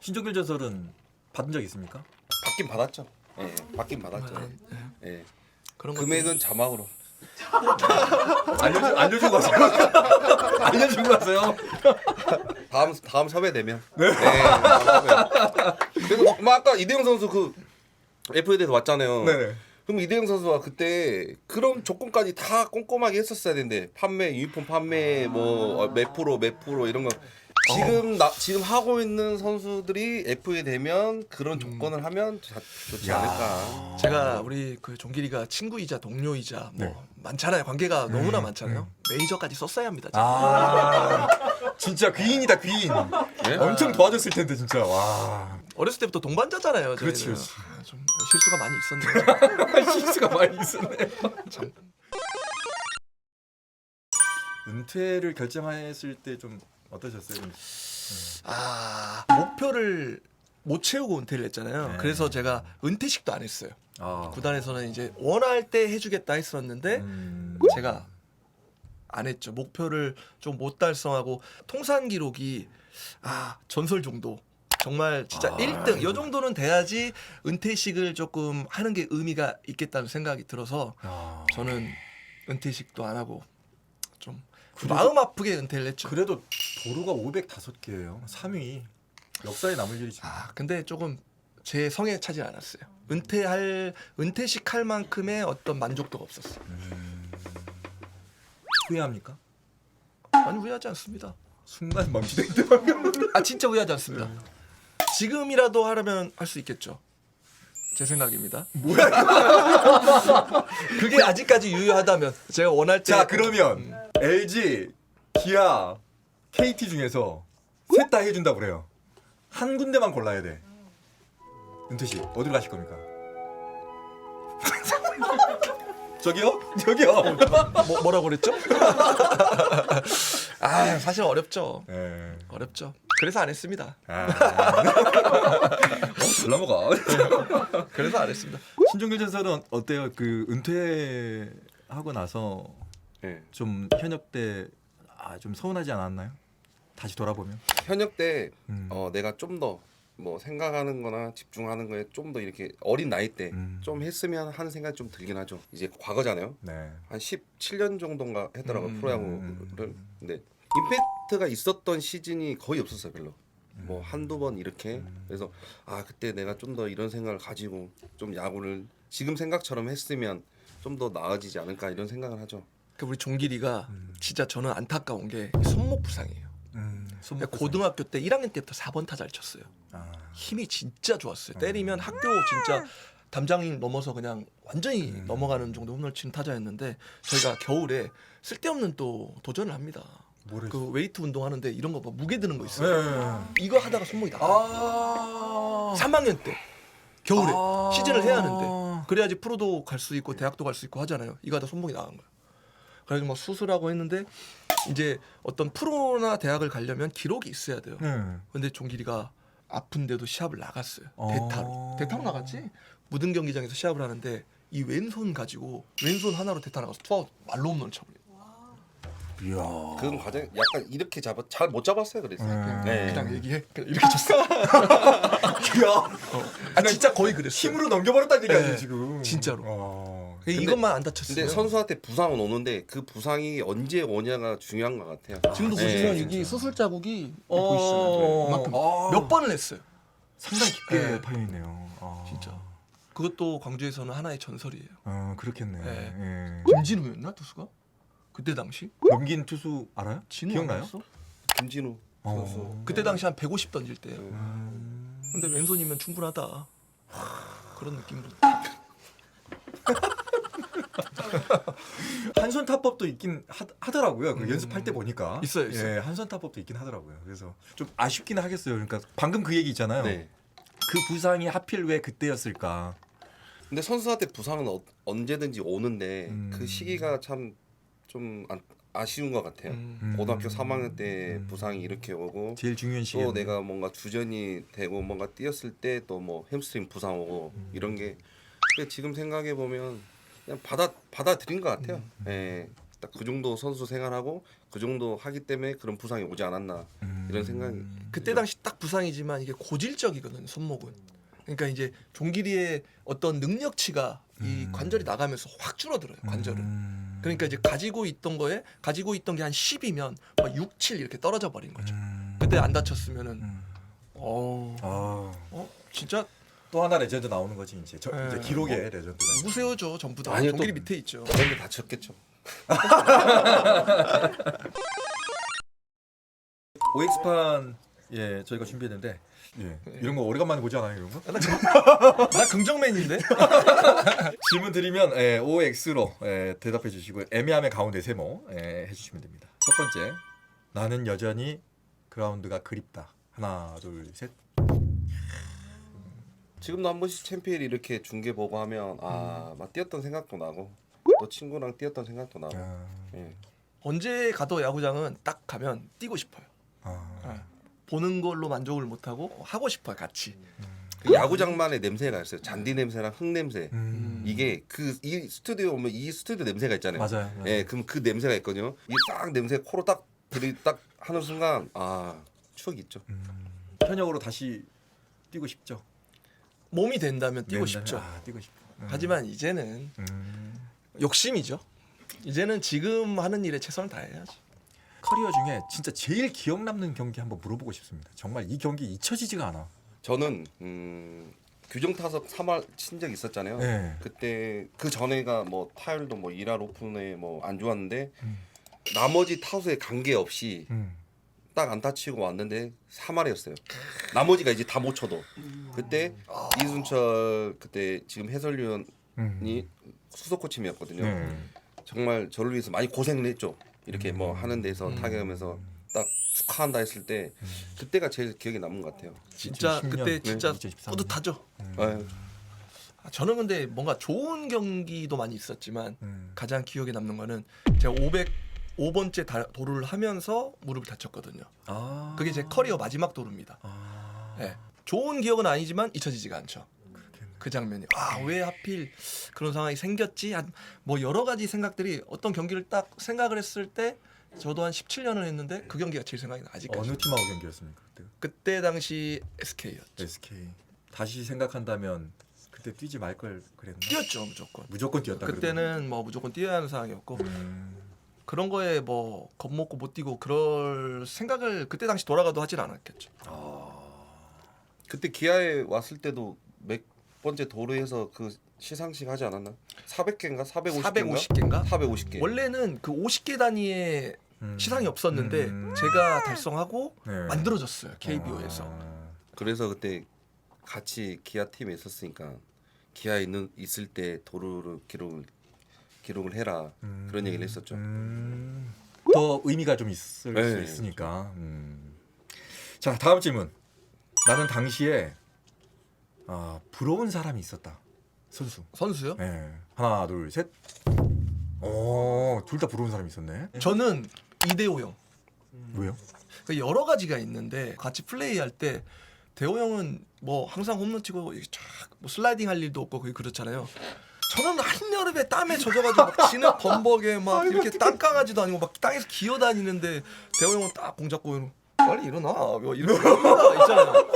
신종길 전설은 받은 적 있습니까? 받긴 받았죠. 예, 받긴 받았죠. 예. 그런 금액은 자막으로. 알려주고 가세요. 알려주고 가세요. 다음 섭외 되면. 네. 다음 섭외. 그래서 뭐 아까 이대영 선수 그 FA에서 왔잖아요. 네네. 그럼 이대영 선수가 그때 그런 조건까지 다 꼼꼼하게 했었어야 되는데 유니폼 판매 몇 프로 이런 거 지금 하고 있는 선수들이 FA 되면 그런 조건을 하면 좋지 않을까. 제가 우리 그 종길이가 친구이자 동료이자 뭐 네. 많잖아요. 관계가 너무나 많잖아요. 매니저까지 썼어야 합니다. 진짜 귀인이다 귀인. 엄청 도와줬을 텐데 진짜. 와. 어렸을 때부터 동반자잖아요. 그렇지, 저희는. 그렇지. 좀 실수가 많이 있었네요. 실수가 많이 있었네. 참. 은퇴를 결정했을 때 좀 어떠셨어요? 목표를 못 채우고 은퇴를 했잖아요. 네. 그래서 제가 은퇴식도 안 했어요. 구단에서는 이제 원할 때 해주겠다 했었는데 제가 안 했죠. 목표를 좀 못 달성하고 통산 기록이 전설 정도. 정말 진짜 1등 이 정도는 돼야지 은퇴식을 조금 하는 게 의미가 있겠다는 생각이 들어서 저는 은퇴식도 안 하고 좀 마음 아프게 은퇴를 했죠. 그래도 도루가 505개예요. 3위. 역사에 남을 일이지. 근데 조금 제 성에 차지 않았어요. 은퇴식 할 만큼의 어떤 만족도가 없었어요. 후회합니까? 아니 후회하지 않습니다. 순간 망치됐다. 진짜 후회하지 않습니다. 지금이라도 하려면 할 수 있겠죠. 제 생각입니다. 뭐야? 그게 아직까지 유효하다면 제가 원할 때. 자 그러면 LG, 기아, KT 중에서 셋 다 해준다고 그래요. 한 군데만 골라야 돼. 은퇴식 어디로 가실 겁니까? 저기요? 뭐라고 그랬죠? 사실 어렵죠. 네. 어렵죠. 그래서 안 했습니다. 잘 넘어가. 그래서 안 했습니다. 신종길 전설은 어때요? 그 은퇴하고 나서 네. 좀 현역 때 좀 서운하지 않았나요? 다시 돌아보면. 현역 때 내가 좀 더 생각하는 거나 집중하는 거에 좀 더 이렇게 어린 나이 때 좀 했으면 하는 생각이 좀 들긴 하죠. 이제 과거잖아요. 네. 한 17년 정도인가 했더라고요. 프로야구를. 근데 임팩트가 있었던 시즌이 거의 없었어요. 별로. 한두 번 이렇게. 그래서 그때 내가 좀 더 이런 생각을 가지고 좀 야구를 지금 생각처럼 했으면 좀 더 나아지지 않을까 이런 생각을 하죠. 우리 종길이가 진짜 저는 안타까운 게 손목 부상이에요. 고등학교 때 1학년 때부터 4번 타자를 쳤어요. 힘이 진짜 좋았어요. 때리면 학교 진짜 담장인 넘어서 그냥 완전히 넘어가는 정도 홈런을 치는 타자였는데 저희가 겨울에 쓸데없는 또 도전을 합니다. 그 웨이트 운동하는데 이런 거 무게 드는 거 있어요. 이거 하다가 손목이 나가요. 3학년 때 겨울에 시즌을 해야 하는데 그래야지 프로도 갈 수 있고 대학도 갈 수 있고 하잖아요. 이거 하다 손목이 나간 거예요. 그래서 수술하고 했는데 이제 어떤 프로나 대학을 가려면 기록이 있어야 돼요. 근데 종길이가 아픈데도 시합을 나갔어요. 대타로 나갔지. 무등 경기장에서 시합을 하는데 이 왼손 가지고 왼손 하나로 대타 나가서 투아웃 말로 홈런을 쳐버려요. 이야. 그건 과정 약간 이렇게 잘 못 잡았어요. 그래서. 네. 그냥 얘기해. 그냥 이렇게 쳤어. 이야. 아 진짜 거의 그랬어. 힘으로 넘겨버렸다는 얘기 아니에요 네, 지금. 진짜로. 근데 이것만 안 다쳤으면. 근데 선수한테 부상은 오는데 그 부상이 언제 오냐가 중요한 것 같아요. 지금도 네, 보시면 진짜. 여기 수술 자국이 어. 보이시죠? 이만큼 아. 몇 번을 했어요. 상당히 깊게 네. 파여 있네요. 아. 진짜. 그것도 광주에서는 하나의 전설이에요. 그렇겠네. 네. 예. 김진우였나 투수가? 그때 당시? 넘긴 투수 알아요? 진우 기억나요? 아니었어? 김진우 선수. 그때 당시 한 150 던질 때예요. 음. 근데 왼손이면 충분하다. 그런 느낌으로. 한손 타법도 있긴 하더라고요. 그 연습할 때 보니까 있어요. 예, 한손 타법도 있긴 하더라고요. 그래서 좀 아쉽긴 하겠어요. 그러니까 방금 그 얘기 있잖아요. 네. 그 부상이 하필 왜 그때였을까? 근데 선수한테 부상은 언제든지 오는데 그 시기가 시기가 참 좀 아쉬운 것 같아요. 고등학교 3학년 때 부상이 이렇게 오고 제일 중요한 시기. 또 내가 뭔가 주전이 되고 뭔가 뛰었을 때 또 뭐 햄스트링 부상 오고 이런 게 근데 지금 생각해 보면 그냥 받아들인 것 같아요. 예, 딱 그 정도 선수 생활하고 그 정도 하기 때문에 그런 부상이 오지 않았나 이런 생각이. 그때 당시 딱 부상이지만 이게 고질적이거든 손목은. 그러니까 이제 종길이의 어떤 능력치가 이 관절이 나가면서 확 줄어들어요 관절은. 그러니까 이제 가지고 있던 게 한 10이면 막 6, 7 이렇게 떨어져 버린 거죠. 그때 안 다쳤으면은 진짜 또 하나 레전드 나오는 거지 이제. 네. 이제 기록의 레전드가. 누구세요죠 전부 다. 아니요, 종길이 또- 밑에 있죠. 그런 게 다쳤겠죠. OX판 예 저희가 준비했는데 예 이런 거 오래간만에 보지 않아요 이런 거? 나 긍정맨인데. 질문 드리면 OX로 대답해 주시고 애매함의 가운데 세모 해주시면 됩니다. 첫 번째, 나는 여전히 그라운드가 그립다. 하나, 둘, 셋. 지금도 한 번씩 챔피언 이렇게 중계 보고 하면 막 뛰었던 생각도 나고 또 친구랑 뛰었던 생각도 나고. 예. 언제 가도 야구장은 딱 가면 뛰고 싶어요. 보는 걸로 만족을 못 하고 하고 싶어요 같이. 그 야구장만의 냄새가 있어요. 잔디 냄새랑 흙 냄새. 이게 이 스튜디오 오면 이 스튜디오 냄새가 있잖아요. 맞아요. 예, 그럼 그 냄새가 있거든요. 이 딱 냄새 코로 딱 하는 순간 추억이 있죠. 현역으로 다시 뛰고 싶죠. 몸이 된다면 뛰고 싶죠. 뛰고 싶어. 하지만 이제는 욕심이죠. 이제는 지금 하는 일에 최선을 다해야지. 커리어 중에 진짜 제일 기억 남는 경기 한번 물어보고 싶습니다. 정말 이 경기 잊혀지지가 않아. 저는 규정 타석 3할 친 적 있었잖아요. 네. 그때 그 전에가 뭐 타율도 뭐 1할 오픈에 뭐 안 좋았는데 나머지 타수에 관계 없이 딱 안타 치고 왔는데 3할이었어요. 나머지가 이제 다 못 쳐도. 그때 이순철 그때 지금 해설위원이 수석 코치님이었거든요. 정말 저를 위해서 많이 고생을 했죠. 이렇게 뭐 하는 데서 타격하면서 딱 축하한다 했을 때 그때가 제일 기억에 남은 것 같아요. 진짜 2010년, 그때 진짜 2013년. 뿌듯하죠. 아유, 저는 근데 뭔가 좋은 경기도 많이 있었지만 가장 기억에 남는 거는 제가 505번째 도루를 하면서 무릎을 다쳤거든요. 그게 제 커리어 마지막 도루입니다. 네. 좋은 기억은 아니지만 잊혀지지가 않죠. 그 장면이 왜 하필 그런 상황이 생겼지? 뭐 여러 가지 생각들이 어떤 경기를 딱 생각을 했을 때 저도 한 17년을 했는데 그 경기가 제일 생각이 나 아직까지. 어느 팀하고 경기였습니까 그때? 그때 당시 SK였죠. SK. 다시 생각한다면 그때 뛰지 말 걸 그랬나? 뛰었죠 무조건. 무조건 뛰었다. 그때는 뭐 무조건 뛰어야 하는 상황이었고 그런 거에 뭐 겁먹고 못 뛰고 그럴 생각을 그때 당시 돌아가도 하진 않았겠죠. 그때 기아에 왔을 때도 몇 번째 도루에서 그 시상식 하지 않았나? 400개인가 450개인가? 450개인가? 450개. 원래는 그 50개 단위의 시상이 없었는데 제가 달성하고 만들어졌어요 KBO에서. 그래서 그때 같이 기아 팀에 있었으니까 기아에 있을 때 도루를 기록을 해라 그런 얘기를 했었죠. 더 의미가 좀 있을 네. 수 있으니까. 자 다음 질문. 나는 당시에 부러운 사람이 있었다. 선수요? 네. 하나 둘 셋. 둘 다 부러운 사람이 있었네. 저는 이대호 형. 왜요? 그 여러 가지가 있는데 같이 플레이할 때 대호 형은 뭐 항상 홈런 치고 쫙뭐 슬라이딩 할 일도 없고 그게 그렇잖아요. 저는 한여름에 땀에 젖어가지고 막 진흙 범벅에 막 이렇게 땅강아지도 아니고 막 땅에서 기어다니는데 대호 형은 딱 공 잡고 빨리 일어나 뭐 이렇게 있잖아요.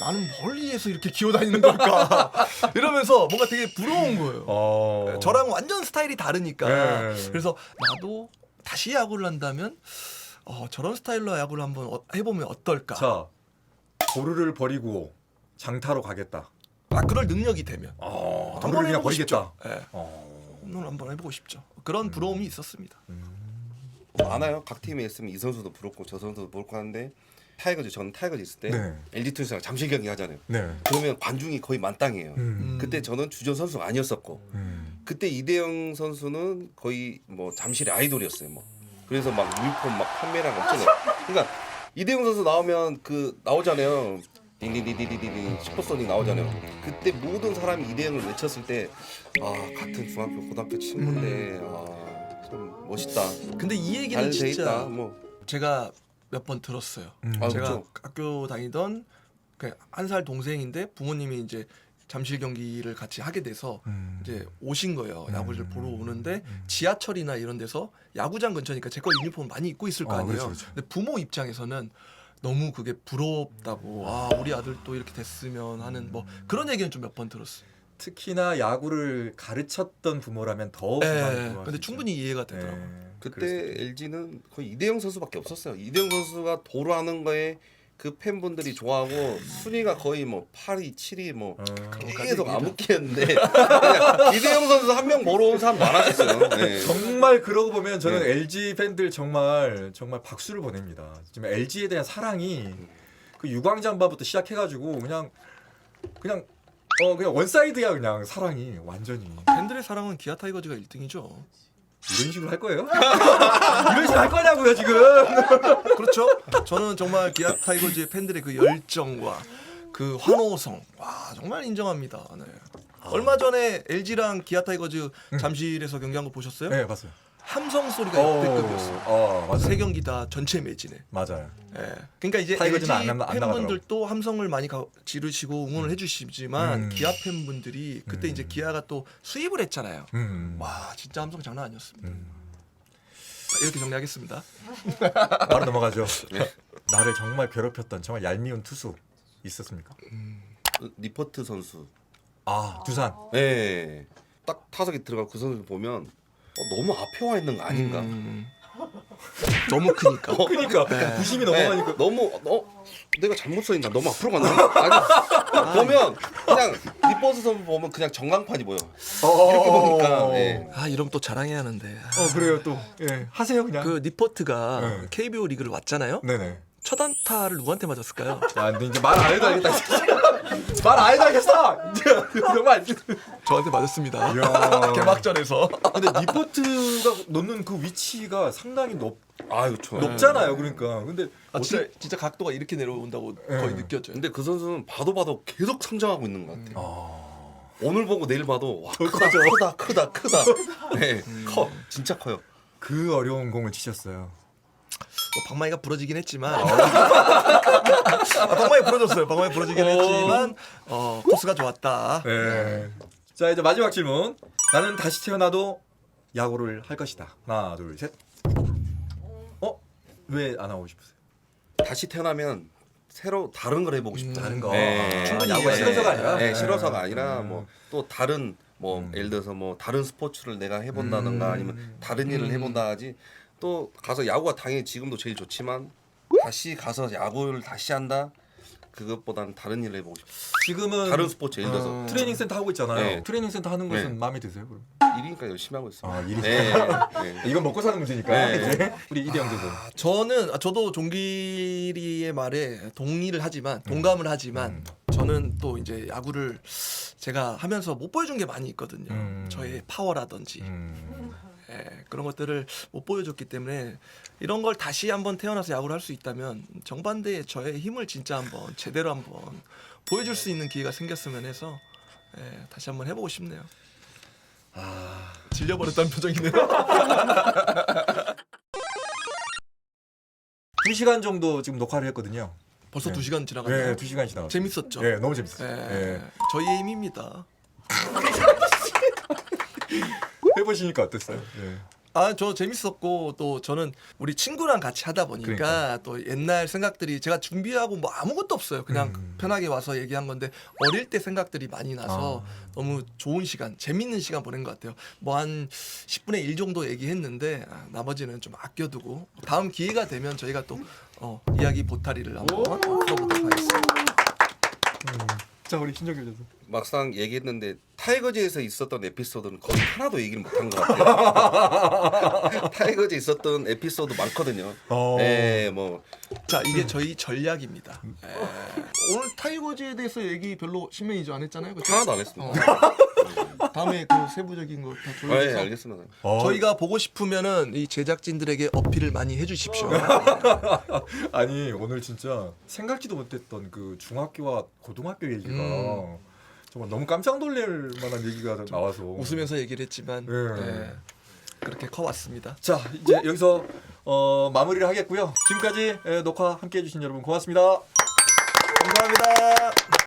나는 멀리에서 이렇게 기어다니는 걸까 이러면서 뭔가 되게 부러운 거예요. 저랑 완전 스타일이 다르니까. 그래서 나도 다시 야구를 한다면 저런 스타일로 야구를 한번 해보면 어떨까. 자, 도루를 버리고 장타로 가겠다. 그럴 능력이 되면 도루를 그냥 버리겠다. 네. 홈런 한번 해보고 싶죠. 그런 부러움이 있었습니다. 많아요. 각 팀에 있으면 이 선수도 부럽고 저 선수도 부럽고 하는데 타이거즈 저는 타이거즈 있을 때 네. LG 트윈스랑 잠실 경기 하잖아요. 네. 그러면 관중이 거의 만땅이에요. 그때 저는 주전 선수가 아니었었고 그때 이대영 선수는 거의 뭐 잠실의 아이돌이었어요. 뭐 그래서 막 유니폼 막 판매량 엄청나요. 그러니까 이대영 선수 나오면 그 나오잖아요. 딩딩딩딩딩딩 슈퍼소닉 나오잖아요. 그때 모든 사람이 이대영을 외쳤을 때 같은 중학교 고등학교 친구인데 좀 멋있다. 근데 이 얘기는 잘 돼 진짜 있다. 뭐 제가 몇 번 들었어요. 제가 그렇죠. 학교 다니던 한 살 동생인데 부모님이 이제 잠실 경기를 같이 하게 돼서 이제 오신 거예요. 야구를 보러 오는데 지하철이나 이런 데서 야구장 근처니까 제 거 유니폼 많이 입고 있을 거 아니에요. 그렇죠. 근데 부모 입장에서는 너무 그게 부럽다고 우리 아들 또 이렇게 됐으면 하는 뭐 그런 얘기는 좀 몇 번 들었어요. 특히나 야구를 가르쳤던 부모라면 더 근데 충분히 이해가 되더라고요. 그때 LG는 거의 이대영 선수밖에 없었어요. 이대영 선수가 도루하는 거에 그 팬분들이 좋아하고 순위가 거의 뭐 8위, 7위 뭐 계속 암흑기였는데 그냥 이대영 선수 한 명 보러 온 사람 많았어요. 네. 정말 그러고 보면 저는 LG 팬들 정말 박수를 보냅니다. 지금 LG에 대한 사랑이 그 유광잠바부터 시작해가지고 그냥 원사이드야. 그냥 사랑이 완전히 팬들의 사랑은 기아 타이거즈가 1등이죠. 이런 식으로 할 거예요? 이런 식으로 할 거냐고요 지금? 그렇죠. 저는 정말 기아 타이거즈의 팬들의 그 열정과 그 환호성 정말 인정합니다. 네. 얼마 전에 LG랑 기아 타이거즈 잠실에서 경기한 거 보셨어요? 네, 봤어요. 함성 소리가 역대급이었어요. 맞아요. 세 경기 다 전체 매진에. 맞아요. 예. 그러니까 이제 타이거즈는 LG 안 팬분들도 함성을 많이 지르시고 응원을 해주시지만 기아 팬분들이 그때 이제 기아가 또 수입을 했잖아요. 와 진짜 함성 장난 아니었습니다. 이렇게 정리하겠습니다. 바로 넘어가죠. 나를 정말 괴롭혔던 정말 얄미운 투수 있었습니까? 리퍼트 선수. 두산. 네. 딱 타석에 들어가 그 선수 보면 너무 앞에 와 있는 거 아닌가. 너무 크니까. 그러니까 부심이 넘어가니까. 너무 내가 잘못 서 있나? 너무 앞으로 갔나? 아니 보면 그냥 리퍼트 선수 보면 그냥 전광판이 보여. 이렇게 보니까. 이러면 또 자랑해야 하는데. 그래요 또. 하세요 그냥. 그 니퍼트가 KBO 리그를 왔잖아요. 네네. 첫 안타를 누구한테 맞았을까요? 야, 근데 이제 말 안 해도 알겠다. 말 안 해도 알겠어. 이제 정말. 저한테 맞았습니다. 이야. 개막전에서. 근데 니포트가 놓는 그 위치가 상당히 그렇죠. 높잖아요. 그러니까. 근데 진짜 각도가 이렇게 내려온다고 거의 느껴져요. 근데 그 선수는 봐도 계속 성장하고 있는 것 같아. 오늘 보고 내일 봐도 와 크다. 네, 커. 진짜 커요. 그 어려운 공을 치셨어요. 방망이가 부러지긴 했지만 방망이 부러졌어요. 방망이 부러지긴 했지만 코스가 좋았다. 네. 자 이제 마지막 질문. 나는 다시 태어나도 야구를 할 것이다. 하나 둘 셋. 왜 안 하고 싶으세요? 다시 태어나면 새로 다른 걸 해보고 싶다. 다른 거. 충분히 야구가 이해해요. 싫어서가 아니라. 네, 싫어서가 아니라 뭐 또 다른 예를 들어서 뭐 다른 스포츠를 내가 해본다든가 아니면 다른 일을 해본다 하지. 또 가서 야구가 당연히 지금도 제일 좋지만 다시 가서 야구를 다시 한다. 그것보다는 다른 일을 해보고 싶어. 지금은 다른 스포츠 예를 들어서 트레이닝 센터 하고 있잖아요. 네. 트레이닝 센터 하는 것은 네. 마음에 드세요? 그럼? 일이니까 열심히 하고 있어요. 일이. 네. 이건 먹고 사는 문제니까. 네. 이제 우리 이대영 선수. 저도 종길이의 말에 동의를 하지만 동감을 하지만 저는 또 이제 야구를 제가 하면서 못 보여준 게 많이 있거든요. 저의 파워라든지 그런 것들을 못 보여줬기 때문에 이런 걸 다시 한번 태어나서 야구를 할 수 있다면 정반대의 저의 힘을 진짜 한번 제대로 한번 보여줄 수 있는 기회가 생겼으면 해서 다시 한번 해보고 싶네요. 질려버렸다는 표정이네요. 2시간 정도 지금 녹화를 했거든요. 벌써 네. 2시간 지나갔네요. 네, 2시간 지나갔어요. 재밌었죠? 네, 너무 재밌었어요. 네. 저희의 힘입니다. 해보시니까 어땠어요? 네. 아, 저 재밌었고 또 저는 우리 친구랑 같이 하다 보니까 그러니까. 또 옛날 생각들이 제가 준비하고 뭐 아무것도 없어요. 그냥 편하게 와서 얘기한 건데 어릴 때 생각들이 많이 나서 너무 좋은 시간, 재밌는 시간 보낸 것 같아요. 뭐 한 10분의 1 정도 얘기했는데 나머지는 좀 아껴두고 다음 기회가 되면 저희가 또 이야기 보따리를 한번 풀어보도록 하겠습니다. 자, 우리 신정길 전설. 막상 얘기했는데 타이거즈에서 있었던 에피소드는 거의 하나도 얘기를 못한 것 같아요. 타이거즈에 있었던 에피소드 많거든요. 네, 뭐 자, 이게 저희 전략입니다. 오늘 타이거즈에 대해서 얘기 별로 신매니저 안 했잖아요. 그렇죠? 하나도 안 했습니다. 다음에 그 세부적인 거 다 네, 조율해서 알겠습니다. 저희가 보고 싶으면은 이 제작진들에게 어필을 많이 해주십시오. 아니 오늘 진짜 생각지도 못했던 그 중학교와 고등학교 얘기가 정말 너무 깜짝 놀랄 만한 얘기가 나와서 웃으면서 얘기를 했지만 네. 네, 그렇게 커왔습니다. 자 이제 여기서 마무리를 하겠고요. 지금까지 녹화 함께해 주신 여러분 고맙습니다. 감사합니다.